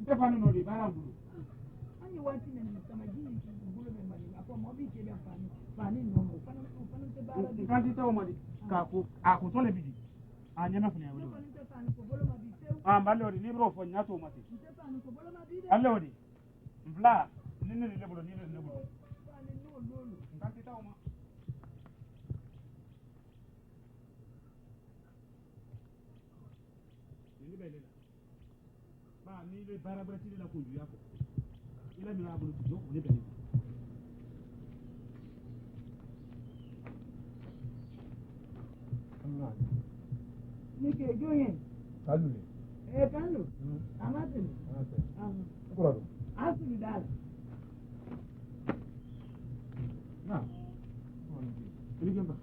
Stefano no di Barambu. Ani wati men sama jini bulo men mali apo mo bi ke be fani no mo fana te bara di kan ti taw ma di ka ko a ko tole bidi a nyama fune wala ko te fani ko bolo ma bi tew a mballe odi libro fo nyato mate te fani ko bolo ma bi de alle odi mbla nene le bolo nene le bolo fani no lolu kan ti taw ma ni bele la ba ni le barabra ti la ko ju yako ila mi na bolo do ni bele Nike joyen. Salut. Kanu. Amatin. Quoi? Asu dal. Na. Ni gemba.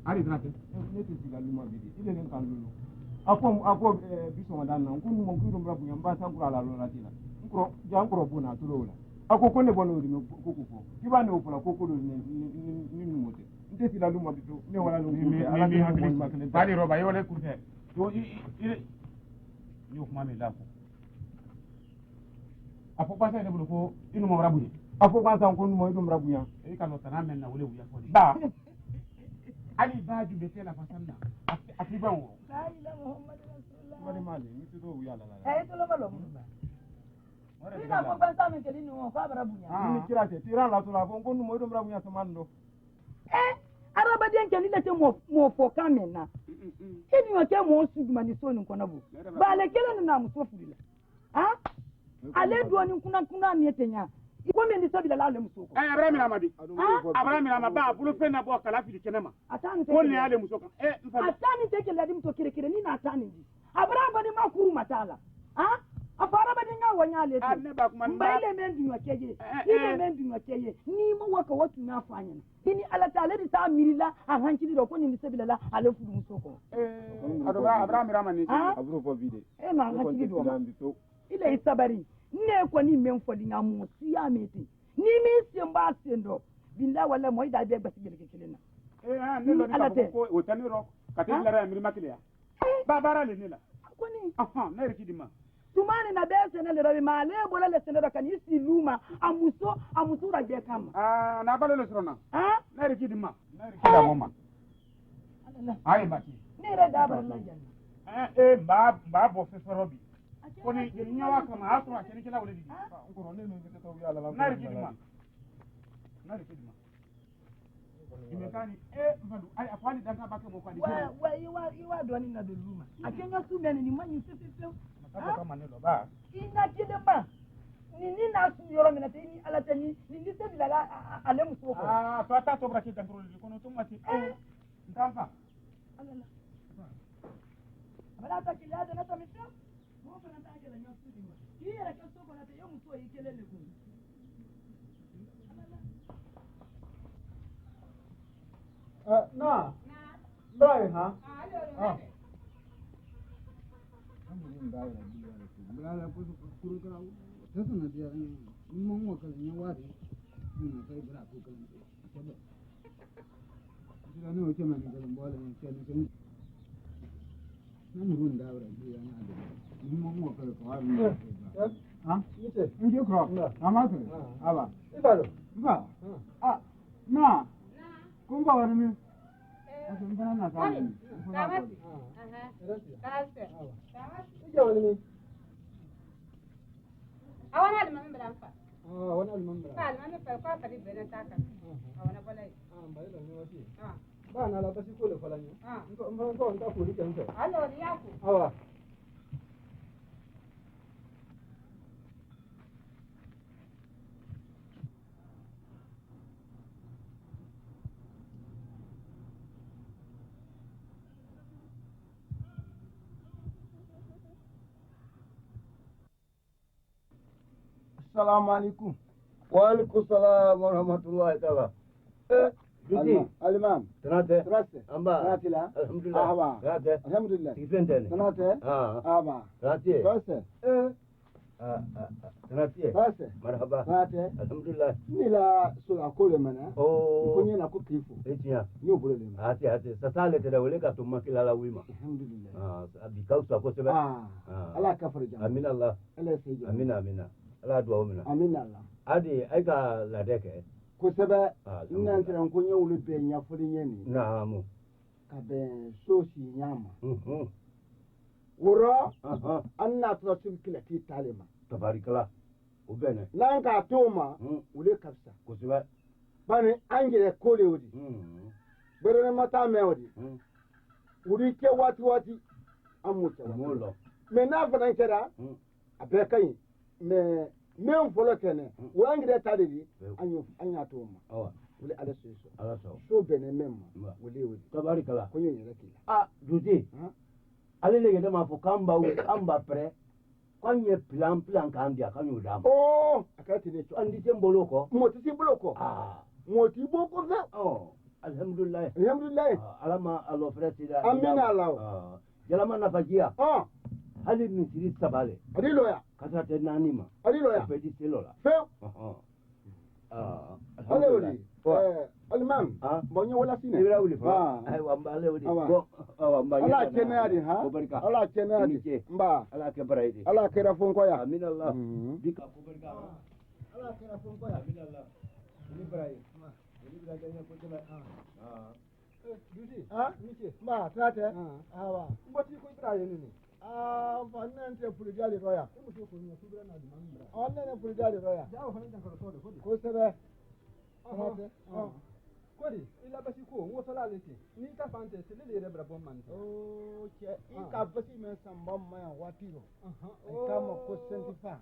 Ari drate. Ne te siga luma bidi. Ile ne kan lulu. Ako biso madana nkunu mo kiro mra bunya mbasa nkura la lola tila. Nkuro ja nkuro bona tulola. Ako kone bono ri no kokoko. Kiba ne opola kokolo ni numote. Nte sila luma bido ne wala no mi hakli badi roba yole kurte to ile ni ko mami la ko afo pasa ne bulu ko inu mo rabuye afo kwanza nkunu mo idum rabuya e kan no tanamen na wole wuya ko ba ali baju be tela fasanna ati ban wo La ilaha Muhammad rasulullah. wale mali ni to wuya la la To lo malo. Ina ko kwanza men kelini mo ko barabunya. ni kirate tira la to la ko nkunu mo idum rabuya samando Arabaden kelile te mo fo kamena. Eni o te mo suguma ni so ni nkona bu. Ba le kele na muso furila. Ha? Ale do ni kuna ni etenya. Iko me ni so bi la le muso ko. Abraham Ramadi Abraham Ramaba bulu fenna bo kala fi kenema Atani te ko ne ale muso kan atani te kele dim to kire ni na atani ji. Abraham bani makuru matala. Ha? Afara badi nga wanya le te. Mba ile mendu nwakeje. Ile mendu nwakeje. Ni mo waka watu na afanya. Ini ala taala di sa mirila an hankili do ko ni sebila la ale fudu musoko. Abraham Ramani abro fo bide Na hankili do. Ile isabari. Ne ko ni menfo di nga mo siya meti. Ni mi semba sendo. Binda wala mo ida be gbasi gele kelena. Ne lo ni ko o taniro katila ra mi makilia. Babara le nila. Ko ni na rikidima. Tumani na bese na lerabi male bola le senero kan isi luma amuso raje kama na balo le srona na rikidima na rikida rikida mama ai baki ni re da bar la janna ba bo fe forobi koni nyawa kama asra keni kila wole didi ngoro ne no ngete to yala la na rikidima imekani mfando ai afani daka bake mo kwani wa doni na do luma akenya su meni ni manyi fefe kama nelo ba ina kide ma ni na su yoro mena te ni ala tani ni se bila la ale musoko to ata to braki control di kono to mati ntampa alala bala ta kila da na ta misho mo fa na ta kila nyo su di ma ki era ka so kona te yo muso yi kelele ku na bai ha Mala pues kuru kara tesa na dia ni mo kala nya wari ni kai bra ku kala ni dia no ke man kala bola ni ke ni nan run da wara dia na da ni mo kala ko har ni ha ite inge kro ama to aba ibalo ba na kumba wani mi aso mbana na ka ni Tamati. Kalse. ije wani mi Awana alman branfa. wani alman bra Alman fa kwa kadi bena taka. Awana bolai. bai da ni wasi Ah. ba na la basi ko le falanya ko nta ko ri kan ta Allo riyaku. awa assalamu alaikum wa alaikum salam wa rahmatullahi ta'ala Biti alimam Tanate Trate Amba Ratila Alhamdulillah Ahaba Tanate Alhamdulillah Tifentene Tanate Ah Aba Tanate Trate Grazie. Base. Marhaba. Bate. Alhamdulillah. Ni la sura kole mana. Oh. Kunye na kukifu. Etia. Ni obule le. Ate. Sasa le tena wele ka tumma kila la wima. Alhamdulillah. Bikausa ko sebe. Ala kafar jama. Amin Allah. Ala sai jama. Amina. Ala duwa mina. Amin Allah. Adi ai ka la deke. Ko sebe ina ntira kunye ulu be nya furi nyeni. Naamu. Ka be sosi nyama. Wuro anna tro tum kila ti talima. Tabarikala. Ubene. Nan ka toma ule kapsa. Ko sebe. Bani angire kole odi. Bere mata me odi. Uri ke wati amuta wati. Molo. Me na fana kera abe kai me mfolo kene wangire tadidi anya toma. Ule ala so. So bene memma ule. Tabarikala. Kunyo nyere kila. Juti. Ale le gede ma fo kamba pre. Kwanye plan kan dia kanyo dama. Oh, akati ne cho. Andi tembolo ko. Moti si bloko. Moti boko ve. Alhamdulillah. Alama alo fresida. Amina Allah. Jalama na fajia. Hali ni siri sabale. Adilo ya. Kasa tena nima. Adilo ya. Pedi selola. Feu. Alhamdulillah. Alman. Bonyo wala sine. Ibra uli fa. Ai wambale uli. Ko wamba. Ala kenadi ha. Ala kenadi. Mba. Ala ke baraidi. Ala kera fonko ya. Amin Allah. Bika ko barka. Ala kera fonko ya. Amin Allah. Ini baraidi. Ini baraidi nya ko tela. Dusi. Niche. Mba tate. Awa. Mboti ko Ibrahim ni. Fannan te pulidali roya. Muso ko ni kubra na di mambra. Onna ne pulidali roya. Jawo fanan kan ko ko sebe. Kodi ila basi ko wo sala leti ni ka fante se le re bra bon man che I ka basi men sambam ma watiro ka mo ko sentifa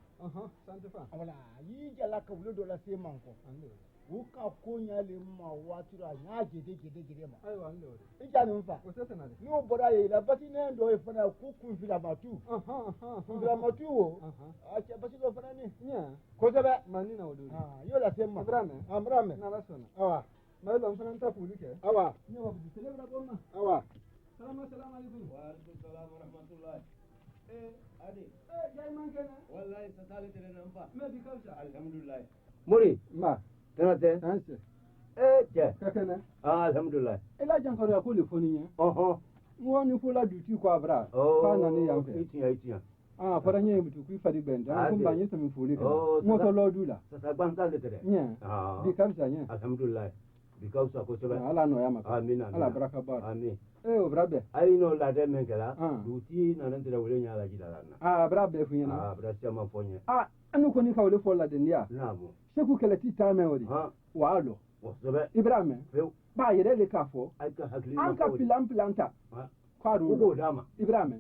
wala yi jala ka wulo do la se man ko wo ka ko nya le ma watiro nya gede ma ai wa ndo ija ni mfa ko sese na ni o boda ye la basi ne ndo e fana ku ku fila matu fila matu wo che basi do fana ni nya ko sebe mani na odo yo la se ma amrame na la sona awa mai ban fana ta fuli ke awa ni wa bi celebra goma awa assalamu alaikum wa alaikum salam wa rahmatullah adi jai man kana wallahi satale tere namba me bi kausa alhamdulillah Muri ma tenate tanse je kakana alhamdulillah ila jankaro ya ko le foni nya woni ko la duty ko abra fa na ni yam fe itia faranye mutu ku fadi benda kun banye sami fuli ka mo to lo dula sasa banta le tere nya bi kamsa nya alhamdulillah because ko sebe ala no yama amin ala baraka bar amin brabe ai no la de menkela duty na nan tere wole nya la gidala brabe fu nya brasia ma fonye anu ko ni ka wole fo la de ndia nabo sheku kele ti ta me wori wa alo wo sebe ibrahim ba yere le ka fo ai ka hakli an ka planta kwaru ko dama ibrahim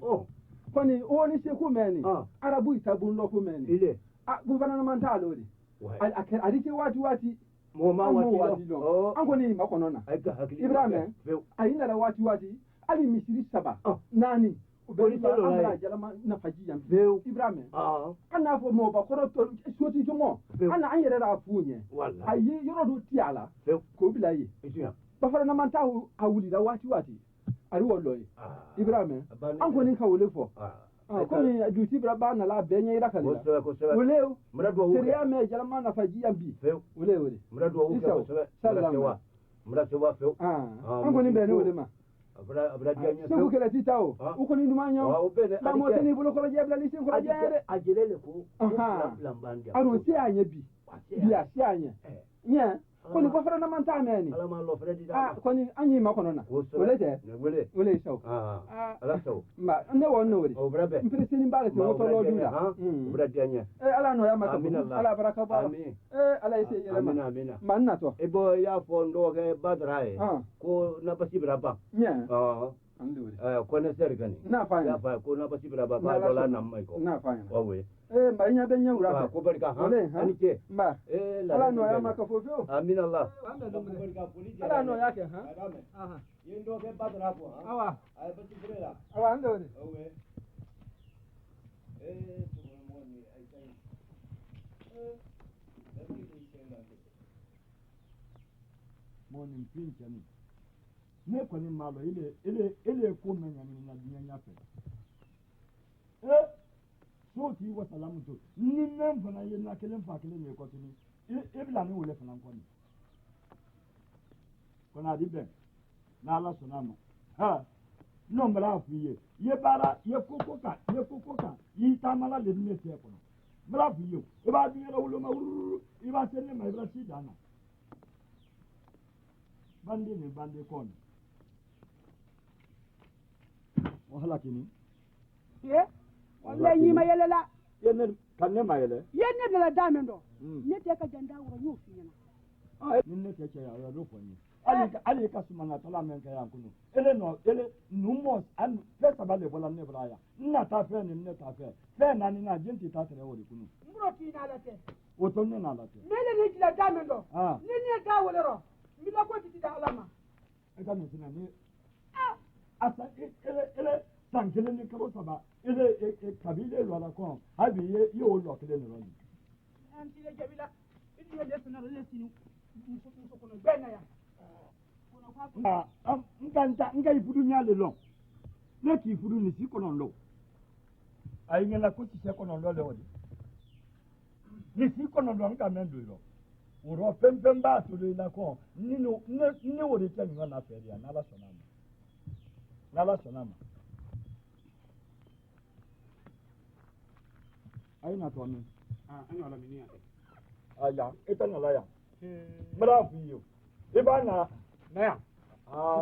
kwani oni sheku meni arabu itabun lo ko meni ile gouvernement alo ri adike wati mo ma wati lo an ko ni ma kono na ai ka hakli ibrahim ai na da wati ali misiri saba nani beri ba amra jalama na faji yam ibrahim ana fo mo ba ko to soti jomo ana an yere ra funye ayi yoro do tiala ko bilayi ba fara na manta hawuli da wati ari wollo ibrahim an ko ni ka wole fo ko ni duty braba na la benye ira kala wole seriya me jalama na faji yam bi wole mrado ko mrado sewa fe an ko ni be ne wole ma abra dianya so kele titao uko ni ndumanya ba mo tini bulo ko jebla li sin ko jere ajelele ko lambandia aro si anya bi bia si anya nya ko ni ko fara na manta me ni ala ma lo fredi da ko ni anyi ma kono na wole te wole so ala so ma ne won no wori brabe impresi ni mbale te mo to lo dula abra dianya ala no ya mata ala baraka ba amin ala ise yele ma amina manna to ebo ya fondo ke badrai ko na pasi braba nya ko ne sergani na fanya ya fa ko na pasi braba ba dola na mai ko na fanya wawe ba nya ben nya ura ko barka anike ba ala no ya maka fofo amin Allah ala no yake yendo ke badra ko awa ay pasi brela awa ndo ni wawe mo ni ay sai morning pincha ni ne ko ni malo ile ko menya ni na dunya nyafe so ti wa salamu to ni men fana ye na kelen fa kelen ne ko tini e bila ni wole fana ko ni kona di ben na ala sonama ha no mbala fuye ye bara ye kokoka yi tamala le ne te ko mbala fuye e ba di la wulo ma e ba se ne ma e ba si dana bande ko ni wahala kini ye wallahi ni ma yelela yenne kan ne ma yele yenne la damendo ne te ka janda wuro yo fina ne te ya do ko ni ali ka suma na tala men ka ya kunu ele numos an fe sabale bola ne braya na ta fe ni ne ta fe na ni na jinti ta tere wori kunu mbro ti na la te o to ne na la te mele ni la damendo ni ne ka wolero mi la ko ti da alama e ka ni sina ni asa ele sankele ni karo saba ele kabile lo ala ko abi ye o lo kele ni ro ni anti le jabila idi ye sina le sinu muso kono bena ya nka ifudu nyale lo ne ki ifudu ni si kono lo ayi ngela ko ti se kono lo le odi ni si kono lo nka mendo lo oro pempem ba to le na ko ni no ni wori te ni na fe ya na la sonama ayi na to mi anyo la mini aya etana la ya mara fu yo ibana naya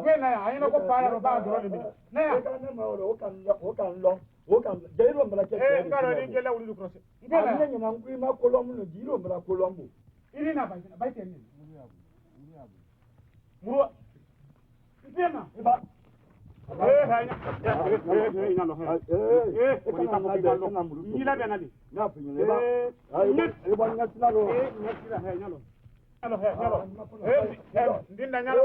kwe naya ayina ko para ro ba doro ni naya ka na ma o kan jairo mbala ke ngaro ni gele wuli cross ngela ni na ngui ma kolom no jiro mbala kolombo ili na ba te ni muru ndena iba hanya ina lo wani ka mo ki lo ni la bena ni na fu ni ba ai ba nga sila lo sila nyalo ndinda nyalo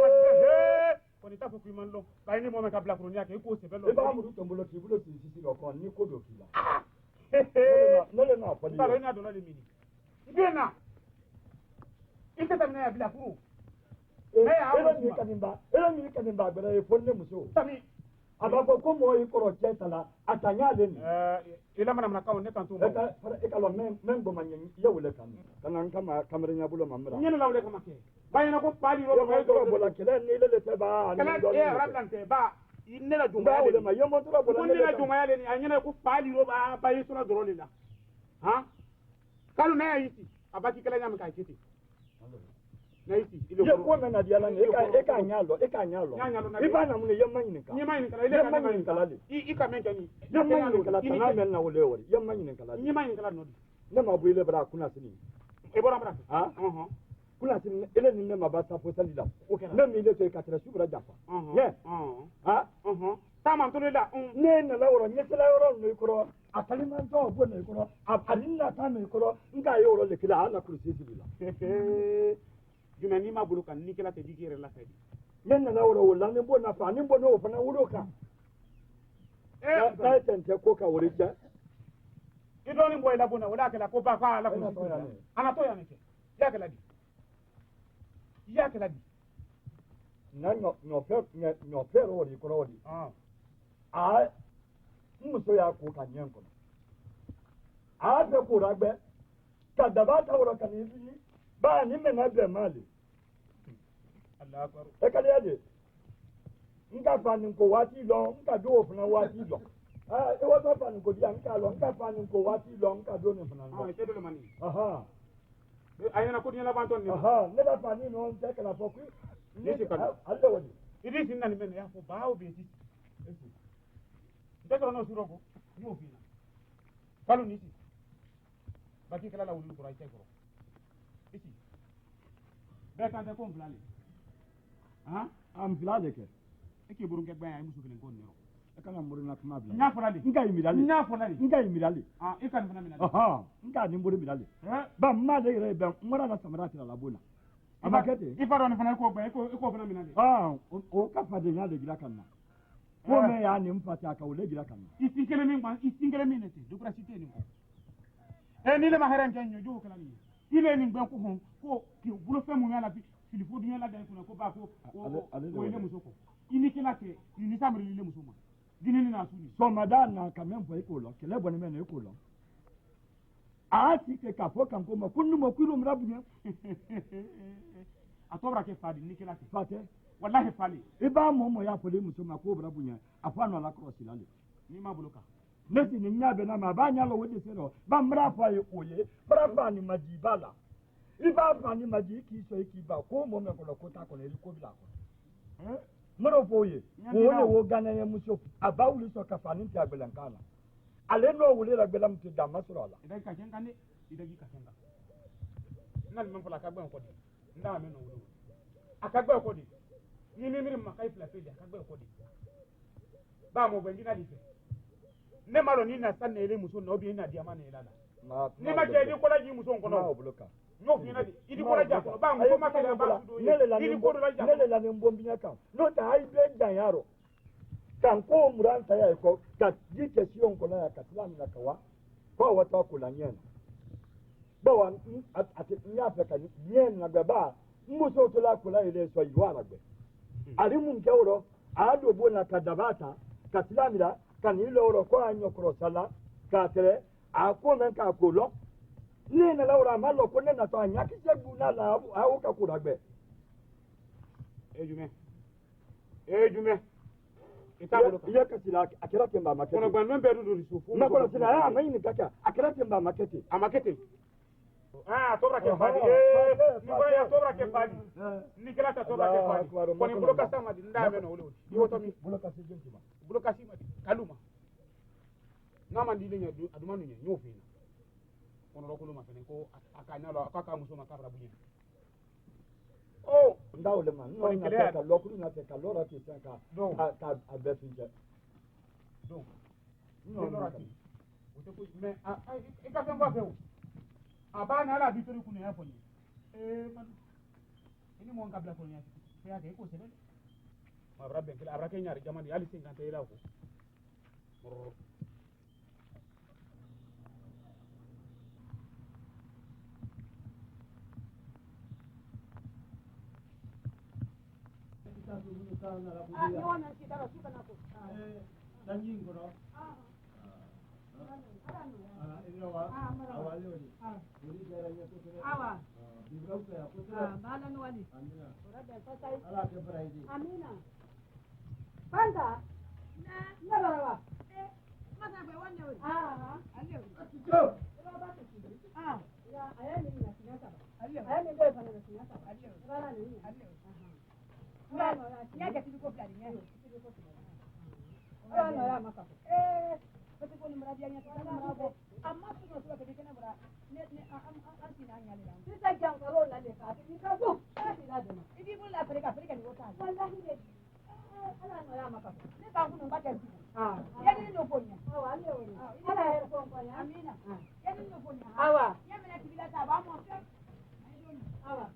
koni tafu kuiman lo kai ni mo me kabla kronia ke ko se belo ba mu tombolo ki bulo si lo ko ni ko do kila no le na pa ni ina do na le mini ndena ite tamina ya bila kuru ele ni kanimba gbere e fonne muso tami abako ko mo yi koro chetala atanya le ni ila mana mana kawo ne kan to mo e ka lo men bo manyen ye wole kan kana kama kamere nya bulo mamra nyene la wole kama ke bayina ko pali ro ba ko bola kele ni le te ba ni do e rablante ba inne la juma le ma yemo to bola ni la juma le ni anyene ko pali ro ba ba yeso la doro le la ha kalu na yiti abaki kala nyam ka kiti na yiti ile ko na dia la e ka nyalo iba na mun ye manyin ka nyima yin kala ile ka manyin kala i ka men kani yamma yin kala tana men na wole wori yamma yin kala nyima yin kala no na ma bu ile bra kuna sini e bora bra ha kuna sini ile ni ne ma ba ta fo salida na mi ile to ka tra subra jafa ye ha tama to le la ne na la woro nyesela woro no ikoro akaliman to bo no ikoro apalinna ta no ikoro nga yo woro le kila ana kursi sibila juma ni ma bulu kan ni kala te digere la fedi yen na woro wala ne bo na fa ni bo no fa na wuro ka ta tente ko ka wuri ja ido ni boy la bona wala kala ko ba fa la ko ana to ya ne ke ya kala di na no pe ro di ko ro di muso ya ko ka nyen ko be ko ragbe ka da ba ta woro kan ni ba ni me na be mali Allah akbar e kale ade nka fa ni ko wati lo nka do ofuna wati lo e wo to fa ni ko dia nka lo nka fa ni ko wati lo nka do ni funa lo ke do le mani ayana ko ni la banton ni ne da fa ni no te kala fo ku ni se kala Allah wadi idi sin na ni men ya fo ba o be ti de ko no suro ko ni o fina kalu ni ti baki kala la wulu ko ay te ko iti be kan te ko mblale am filade ke eke burunge gba ya musu kelen ko nero e kana mburu na kuma bla nya fona di nka imirali e kan fona minali nka ni mburu mirali ba ma de re be ngora na samara tira labona amakete ifaro ni fona ko gba ko fona minali o ka fa de nya de gira kanna ko me ya ni mpata ka wole gira kanna isingele min nete dukura site ni ko e ni le ma heren kenyo jo kala ni ile ni gba ko hon ko ki bulo fe mu yala bi filifo dunya la dan ko ba ko o ile muso ko ini kila ke ni samri ile muso ma dini ni na suni so madana kamen fo iko lo kele boni men iko lo a ti ke ka fo kan ko ma kunnu mo kuiro mra bunya atobra ke fadi nikela ke fate wallahi fali iba mo ya fo le muso ma ko bra bunya afa no la cross la le ni ma buluka nesi ni nyabe na ma ba nya lo wodi sero ba mra fa ye oye bra ba ni majibala iba ba ni maji ki so ki ba ko mo me ko ko ta ko le ko bila ko mro fo ye wo ne wo gana ye muso aba wuli so ka fa ni ti agbelan kana ale no wuli la gbelam ti da masro la idan ka kenga ne idan ka kenga nan men fula ka gbe ko di nda men no wuli akagbe ko di ni mi ma kai fla feli akagbe ko di ba mo benji na di fe ne malo ni na sanne ile muso no bi na diama ne lala ni ma je di ko la ji muso ko no no fi na di idi ko la ja ko ba muso ma ka ba su do idi ko do la ja ne la ne mbombi nya kan no ta ai be jan yaro kan ko muran ta ya ko ka ji ke siyon ko na ka tlan na kawa ko wata kula nyen ba wa at nya fa ka nyen na ba muso to la kula ile so yiwara gbe ari mun kewro a do bona ka dabata ka tlamira kan ilo ro ko anyo kro sala ka tere a ko men ka ko lo ni na laura ma lo ko ne na to anya ki se bu na la a o ka ko dagbe ejume iya ka tila akira ke ba makete kono gban men be do risu na ko tila ya mai ni kaka akira ke ba makete amakete tobra ke fadi ni ko ya tobra ke fadi ni kala ta tobra ke fadi ko ni buloka sama di nda me no wolo di woto mi buloka se jonti ba buloka si ma di kaluma na man di nya aduma nu nya nyofi na kono ro ko luma fene ko akanya lo akaka muso makabra bunye oh ndaw le man no na ka lokuru na ka lora ti ka abefinje donc no lora ti wote ko me e ka fengo afewo abana ala bitori kuna ya fonye man ini mo ngabla ko nya fe ya ko sele ma rabbe kala abrake nyaari jamani ali 50 ila ko Amina. Kwanza na barawa. Mata kwa wanne wewe. Alio. Ya ayani ni nasinyata. Alio. Ayani ndio fanya nasinyata. Alio. Bana ni. Alio. Ya ke tuko fulani nyayo. Ana ya makako. Basi kwa ni mradi ya nyata mradi. Amma tuko tuko kidikana bra. Ne anti na nyale. Sasa jankaro na le ka. Ni ka go. Idi bulla Afrika ni wota. Wallahi ne. Ana ya makako. Ne ba kunu mbaka ndi. Yani ndio ponya. Awa leo ni. Ala ya ponya. Amina. Yani ndio ponya. Awa. Yeye na kibila ta ba mo. Awa.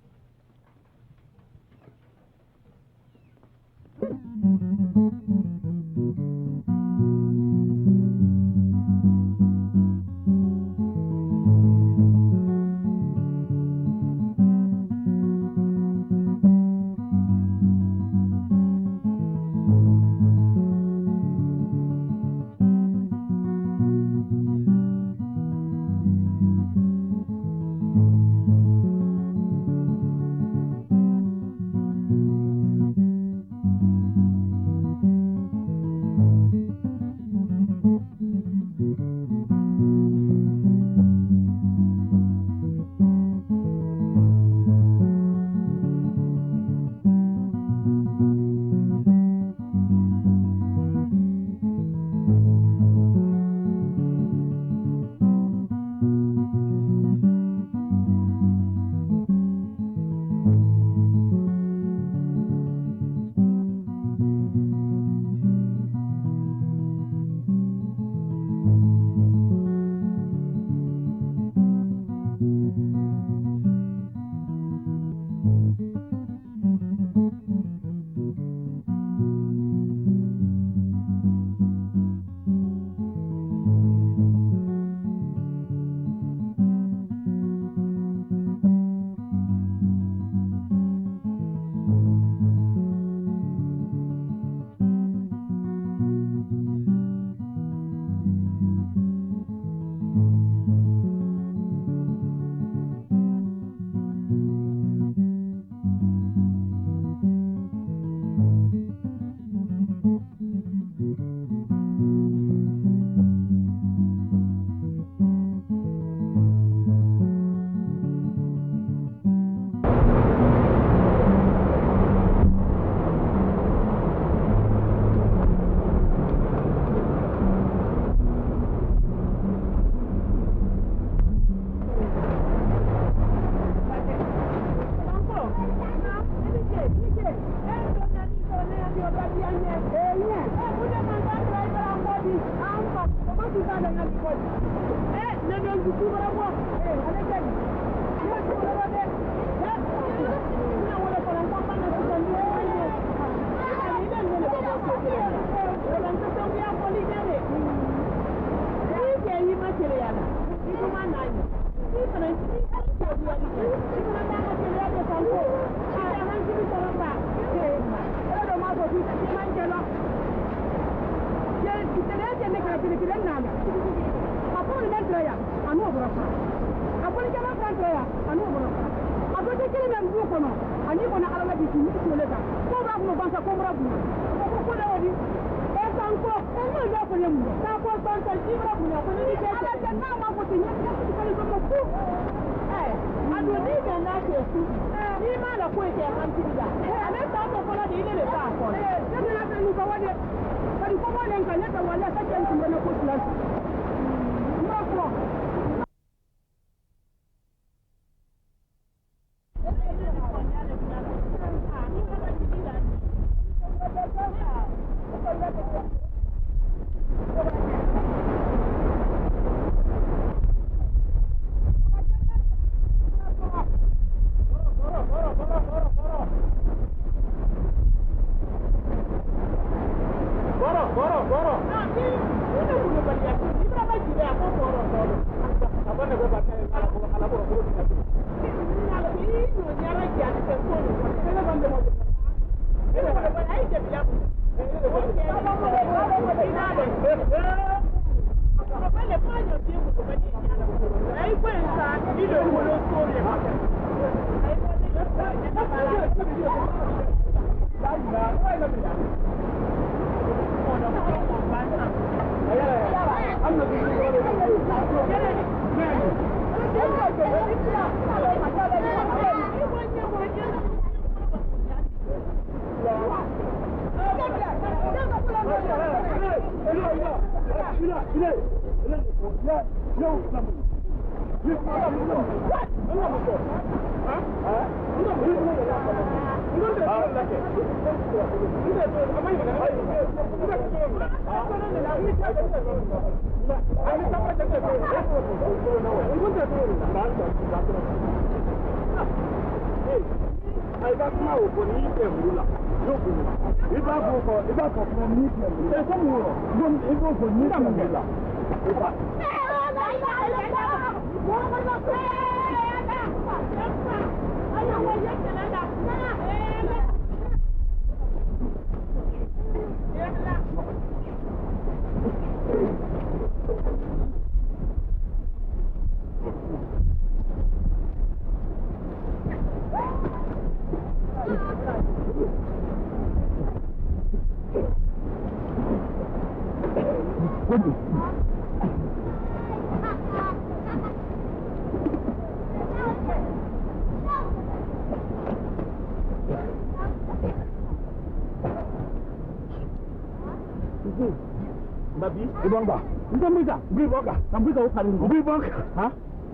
Ibonga. Ndambiza. Ibonga. Ndambiza ukali. Ibonga. Ha?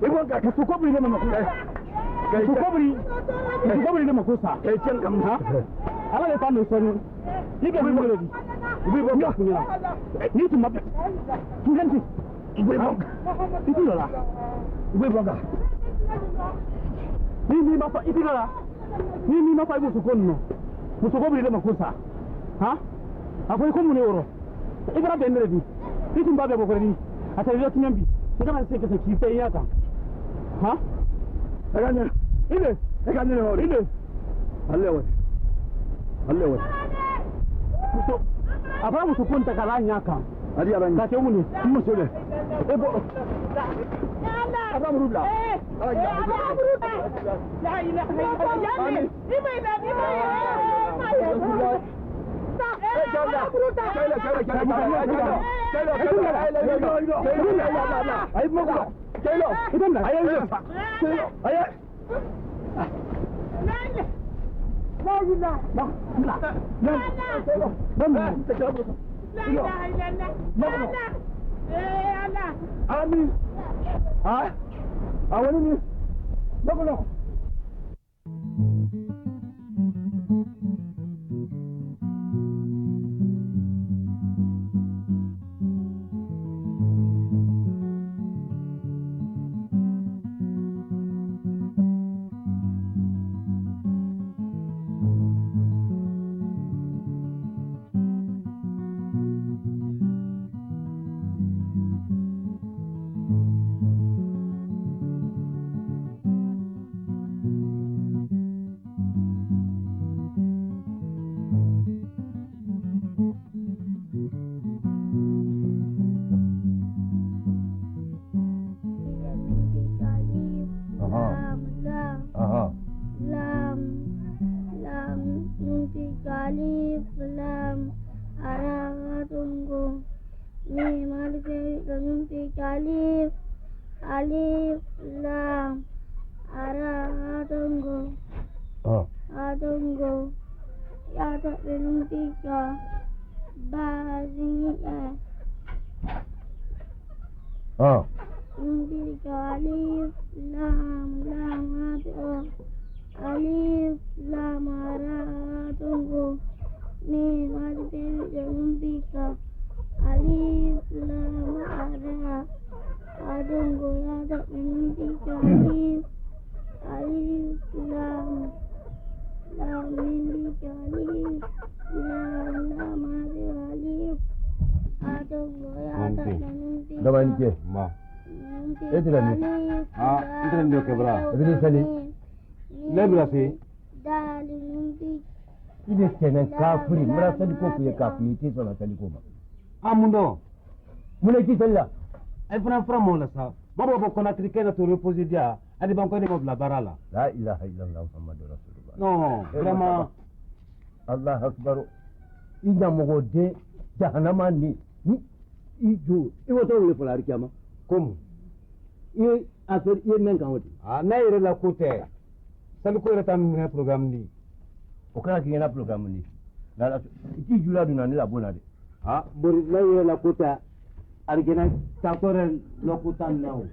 Ibonga kasukobri ile makosa. Kasukobri ile makosa. Kaicen kam ha? Ala le pano sonu. Ike ibonga. Ibonga kunya. Ni tumba. Tunganti. Ibonga. Itilola. Ibonga. Ni mapa itilola. Ni mapa ibo sukonno. Musukobri ile makosa. Ha? Akwai komune oro. Ibra bendere di. Itu mbabe bokoredi. Ata ile tunyambi. Ngana seke se kipe yaka. Ha? Aganya. Ile. Aganya ho. Ile. Allewa. Muso. Aba muso konta kala nyaka. Ali aranya. Ka temuni. Muso le. Ebo. Aba murula. La ilaha illallah. نمسك ألف لام أرى تنجو ميم ألف نمسك ألف لام أرى تنجو تنجو يا نمسك بازي نمسك ألف لام ألف لام را تنجو ميم ألف نمسك ألف لام را تنجو يا نمسك ألف لام نمسك ألف لام ألف تنجو يا نمسك Damanke ma. Etira ni. Etira ndio kebra. Etira sali. Lebra si. Ile kene kafiri, mara sali ko kuye kafiri ti so na sali ko ba. Amundo. Mule ki sala. Ai fran mo la sa. Babo bo kona trikena to reposer dia. Adi ban ko ni mo la barala. La ilaha illallah muhammadur rasulullah. Non, vraiment Allah akbar. Ida mo de jahannama ni. Ijo, iwo to le fulari kiyama. Comme affaire ye men kan wodi na yere la côté sal ko reta min programme ni o kala ki na programme ni la ki jula duna ni la bona de bori la yere la côté argena takore lokutan naw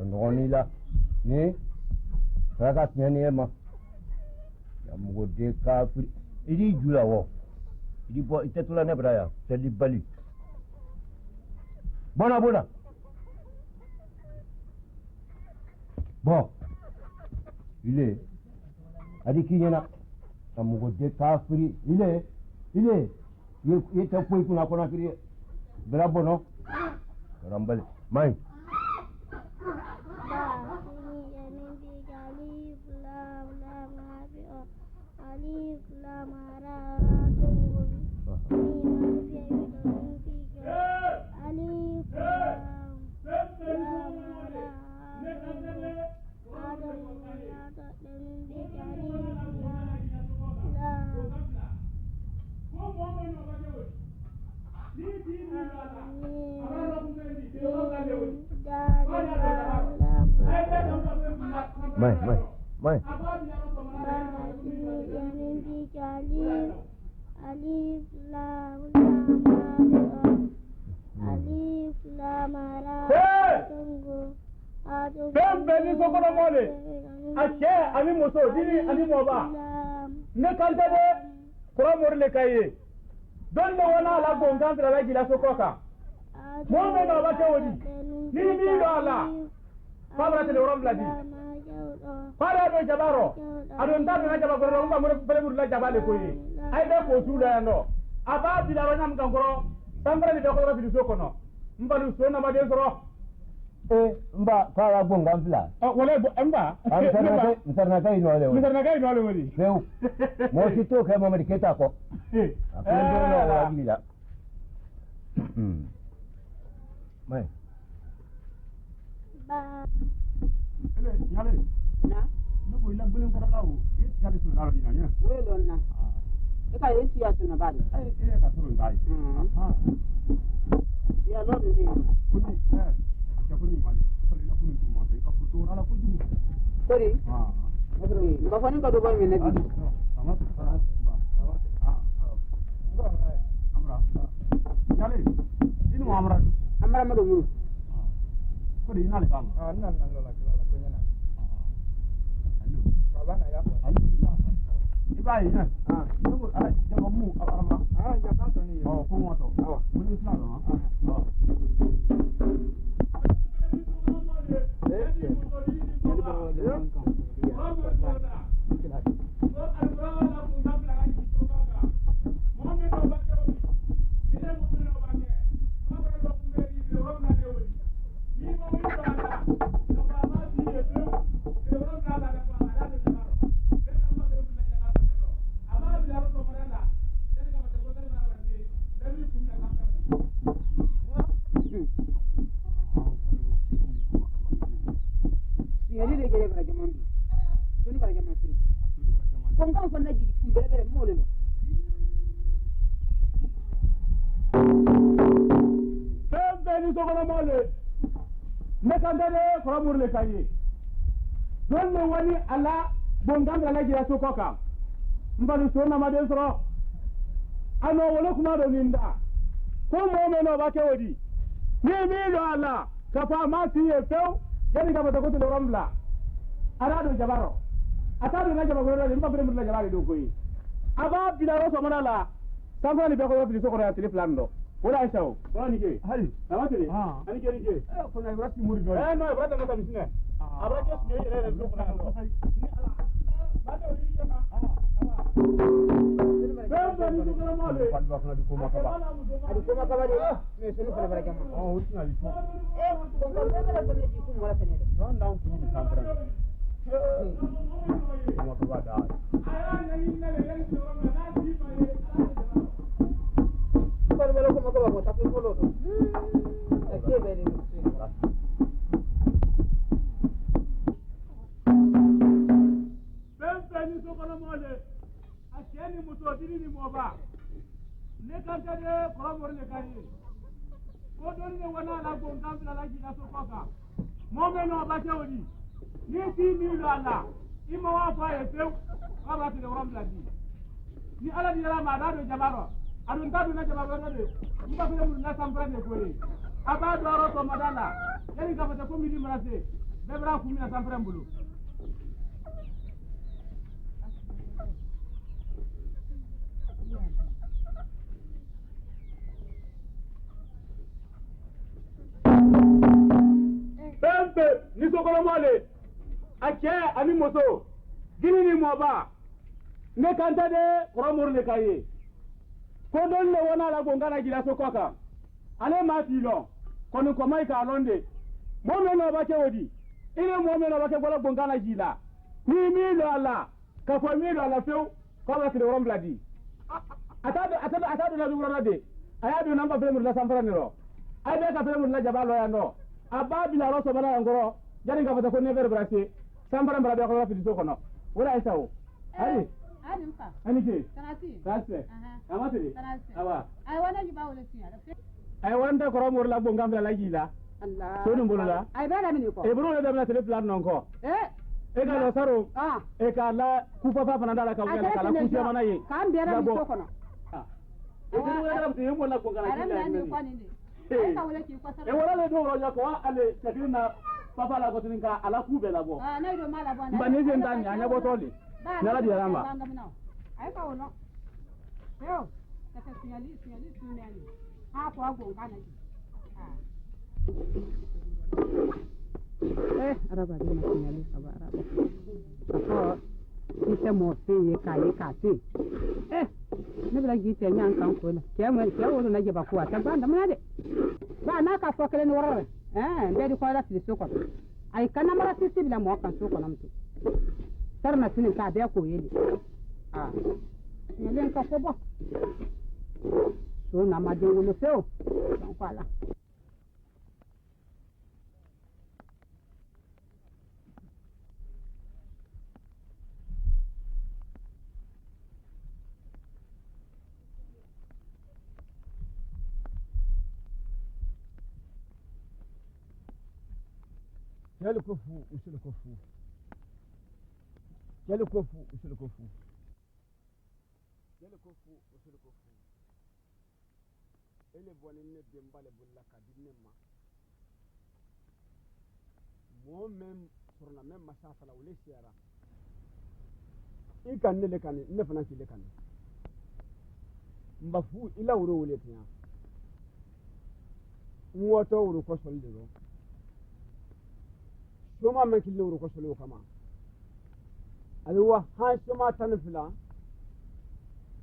ngoni la ni ragat ni ma ya mo de ka idi jula wo idi bo itetula ne braya teli bali Bona. Bon. Il est. Adiki yana. Amugo de kafiri. Il est. Il est un point pour la kiri. Bravo no. Rambal. Mai. Alif lam ra Mai. Alif lam ra tunggu Bẹ́ẹ̀ni sọ́kọ́nà mọ́lẹ̀, àṣẹ àmì mọ́sọ̀ dínì àmì mọ́ba. Ní kàńtẹ́dẹ́ kúrọ́ mọ́rílẹ̀ káyé. Dọ́nà wọn náà lágbó nǹkan tẹ̀lé láti ìlà sọ́kọ́ka. Wọ́n mẹ́nà ọba tẹ́wọ̀dì. Ní bí ìlú àlà. Fábra tẹ̀lé wọ́n bìlà dì. Fábra àdó ìjàmbá rọ̀. Àdó ń tàbí náà jàmbá kọ́rọ́ ń bá mọ́rẹ́ fẹ́lẹ́ múlùú lájàmbá lè kóye. Ayé bẹ́ẹ̀ kò tú lọ yẹn nọ. Àbá bìlà rọ̀ nyàm kan kọ́rọ́. Sanfẹ́rẹ́ ni dọ́kọ́rọ́ fi dùsọ́ kọ́nà. Mbalu sọ́ nàmàdé sọ̀rọ̀. Mba fara bonga mfla. Wala mba. Msarna kai no le. Msarna kai no le wori. Leo. Mo si to ke mo mediketa ko. Akendo no la bila. Mai. Ba. Ele yale. Na. No ko ila bulen ko dawo. Yes yale so na dina nya. Welo na. E ka yenti ya suna bari. Ka suru ndai. Ya lo ni. Kuni Kuni mali. Kali la kuni tu mata. Ka futu ala ko ju. Kori. Ba fani ka do ba mi na bi. Amra. Yale. Inu amra. Amra ma do mu. Kori ina le kama. Nan lo la ko nyana. Allo. Baba na ya. Allo. Ibai na. Nugo ala jama mu amra. Ya ba to ni. Ko mo to. Kuni isla no. soni bara jama fi kon kon fa naji kumbere bere mo le no ni sokono mole ne kandade koromur le kayi don ne wani ala bongam la gira sokoka mbanu sona maden soro ano wala kuma do ninda ko mo me no ba ke wodi ni mi do ala ka fa ma si e few yani ka bata ko to romla arado jabaro atado na jabaro do mba bre mudla jabaro do koyi aba bilaro so manala samfani be ko yofi sokono ya tiliflando wala aisha wani ke hari nawatele ani ke rije ko na ibrati muri do no ibrati na tabi sine abra ke sine yere do ko na do ni ala ba do rije ma bebe ni ko na male pa ba ko na di ko ma ka ba adi ko ma ka ba de me sunu ko bara jama wuti na di ko ko ko be mala ko ne di ko mala tene do ndaw ko ni santra ko ma ka ba da aya na ni na le yen so na di ba por velo como que vamos a hacer por otro aquí veremos ni so kono mole akeni muto dini ni moba ne kanta de koromor le kani ko don ne wana la go ngambla la ji na so koka mo me no ba tewdi ni ti mi la la ima wa fa e tew ka ba ti de koromla di ni ala di la ma da do jabaro adun tadu na jabaro do de mba fele mun na samprane ko yi aba do ro to madala yani ka fata ko mi di marase debra ku mi na sampran bulu Pempe ni sokolo mole ake ani moto gini ni moba ne kanta de koromor le kaye ko don le wona la gongana gila sokoka ale ma tilo kono ko mai ka londe mo me no ba ke wodi ine mo me no ba ke gola gongana gila ni mi lo ala ka fo mi lo ala few ko ba ke rom bladi atado na duro na de ayado namba fele mu la samfara ni ro ay be ka fele mu la jabalo ya no abba bila roso bana ngoro jari ga fata ko never brase samfara mbara be ko rafi so kono wala ay sawo ari Adimpa. Anike. Kanati. Kaspe. Amatiri. Awa. Ai wana jiba wala tiya. Ai wanda ko romor la bongam la gila. Allah. So dum bolola. Ai bela mini ko. E bro da na tele plan non ko. E ga lo saro. E ka la ku fa fa na la ka wala kala ku se mana yi. Ka mbere mi so kono. E ko wala da mo la ko kala gila. Ai ni ko ni. Ai ka wala ki ko saro. E wala le do ro ya ko ale takina papa la ko tin ka ala ku be la bo. Na do mala bo na. Ba ni zen dan anya bo tole. Nala di ramba. Ai ka wono. Yo, ta signali sunani. Ha ko ago ngana ji. Araba di na signali aba araba. Ko ite mo se ye ka se. Ne bla gi te nyan kan ko la. Ke wono na je ba ko ata ba ndamna de. Ba na ka fo kele ni woro. Be di ko la ti so ko. Ai kana mara sisi bila mo kan so ko namtu. Tarna sinin ka be ko yeli yelen ka ko ba so na ma de wolo feo don kwala Quel kofu, monsieur le kofu. Quel kofu, monsieur le kofu. Quel kofu, monsieur le kofu. Ele bonne dembale bulla kadinema. Mo même sur la même masafa la wole siara. I kan ne le kan ne fana ki le kan. Mbafu ila wuro wole tiya. Mwoto wuro ko soldiro. Soma men ki wuro ko soldiro kama. Aliwa han soma tan fila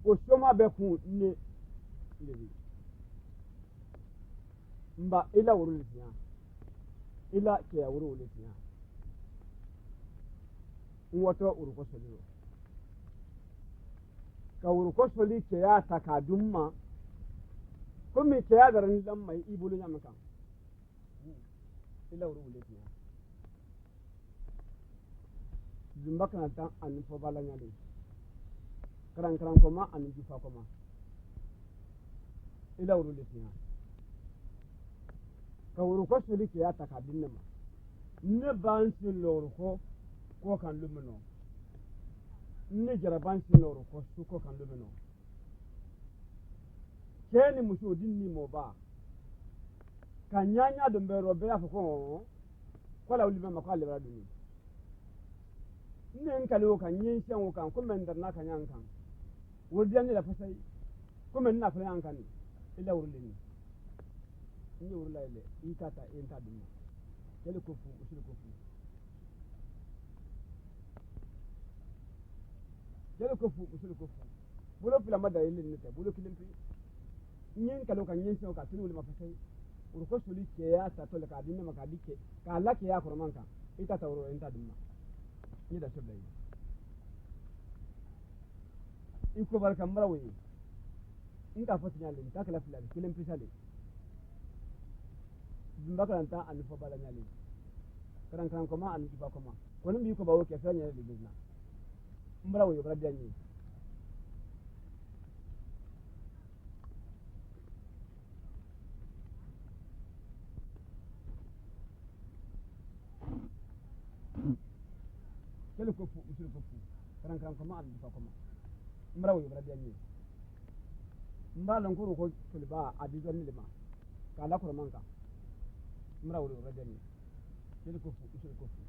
o soma be ku ne lewi mba ila wuru liya ila ke wuru liya wato wuru ko soli ka wuru ko soli ke ya takadumma ko me ke ya daran dan mai ibulu nya maka ila wuru liya zumba kana tan an fo bala nyale karan koma an jufa koma ila wuru le tiya ka wuru ko suri ke ata ka dinna ma ne ban sin lor ko kan lumino ne jara ban sin lor ko su ko kan lumino keni muso dinni mo ba kan nyanya do mbero be afko ko la ulima ma ko le raduni ne nkalo kan yin shan kan kuma ndarna kan yankan wurdiyan da fasai kuma ina fara yankan ne ila wurlin ni wurla ile ita ta enta dinna yele ko fu usul ko fu yele ko fu usul ko fu bulo fila mada ile ne ta bulo kilin fi nyen kalo kan yin shan ka tunu ulima fasai urko suli ke ya ta to ka dinna maka dike ka Allah ke ya kurman ka ita ta wuro enta dinna ni da shullai iko barkan marawi in ka fata nyalin ta kala fila kilin fisale makaranta an fa bala nyalin karan kuma an jiba kuma wani bi ko ba woke fa nyalin bizna marawi bara da ni kele ko fu usul ko fu karan kuma an jiba kuma marawi bara da ni mbalan kuru ko tulba adijon ni lima kala kurmanka marawi bara da ni kele ko fu usul ko fu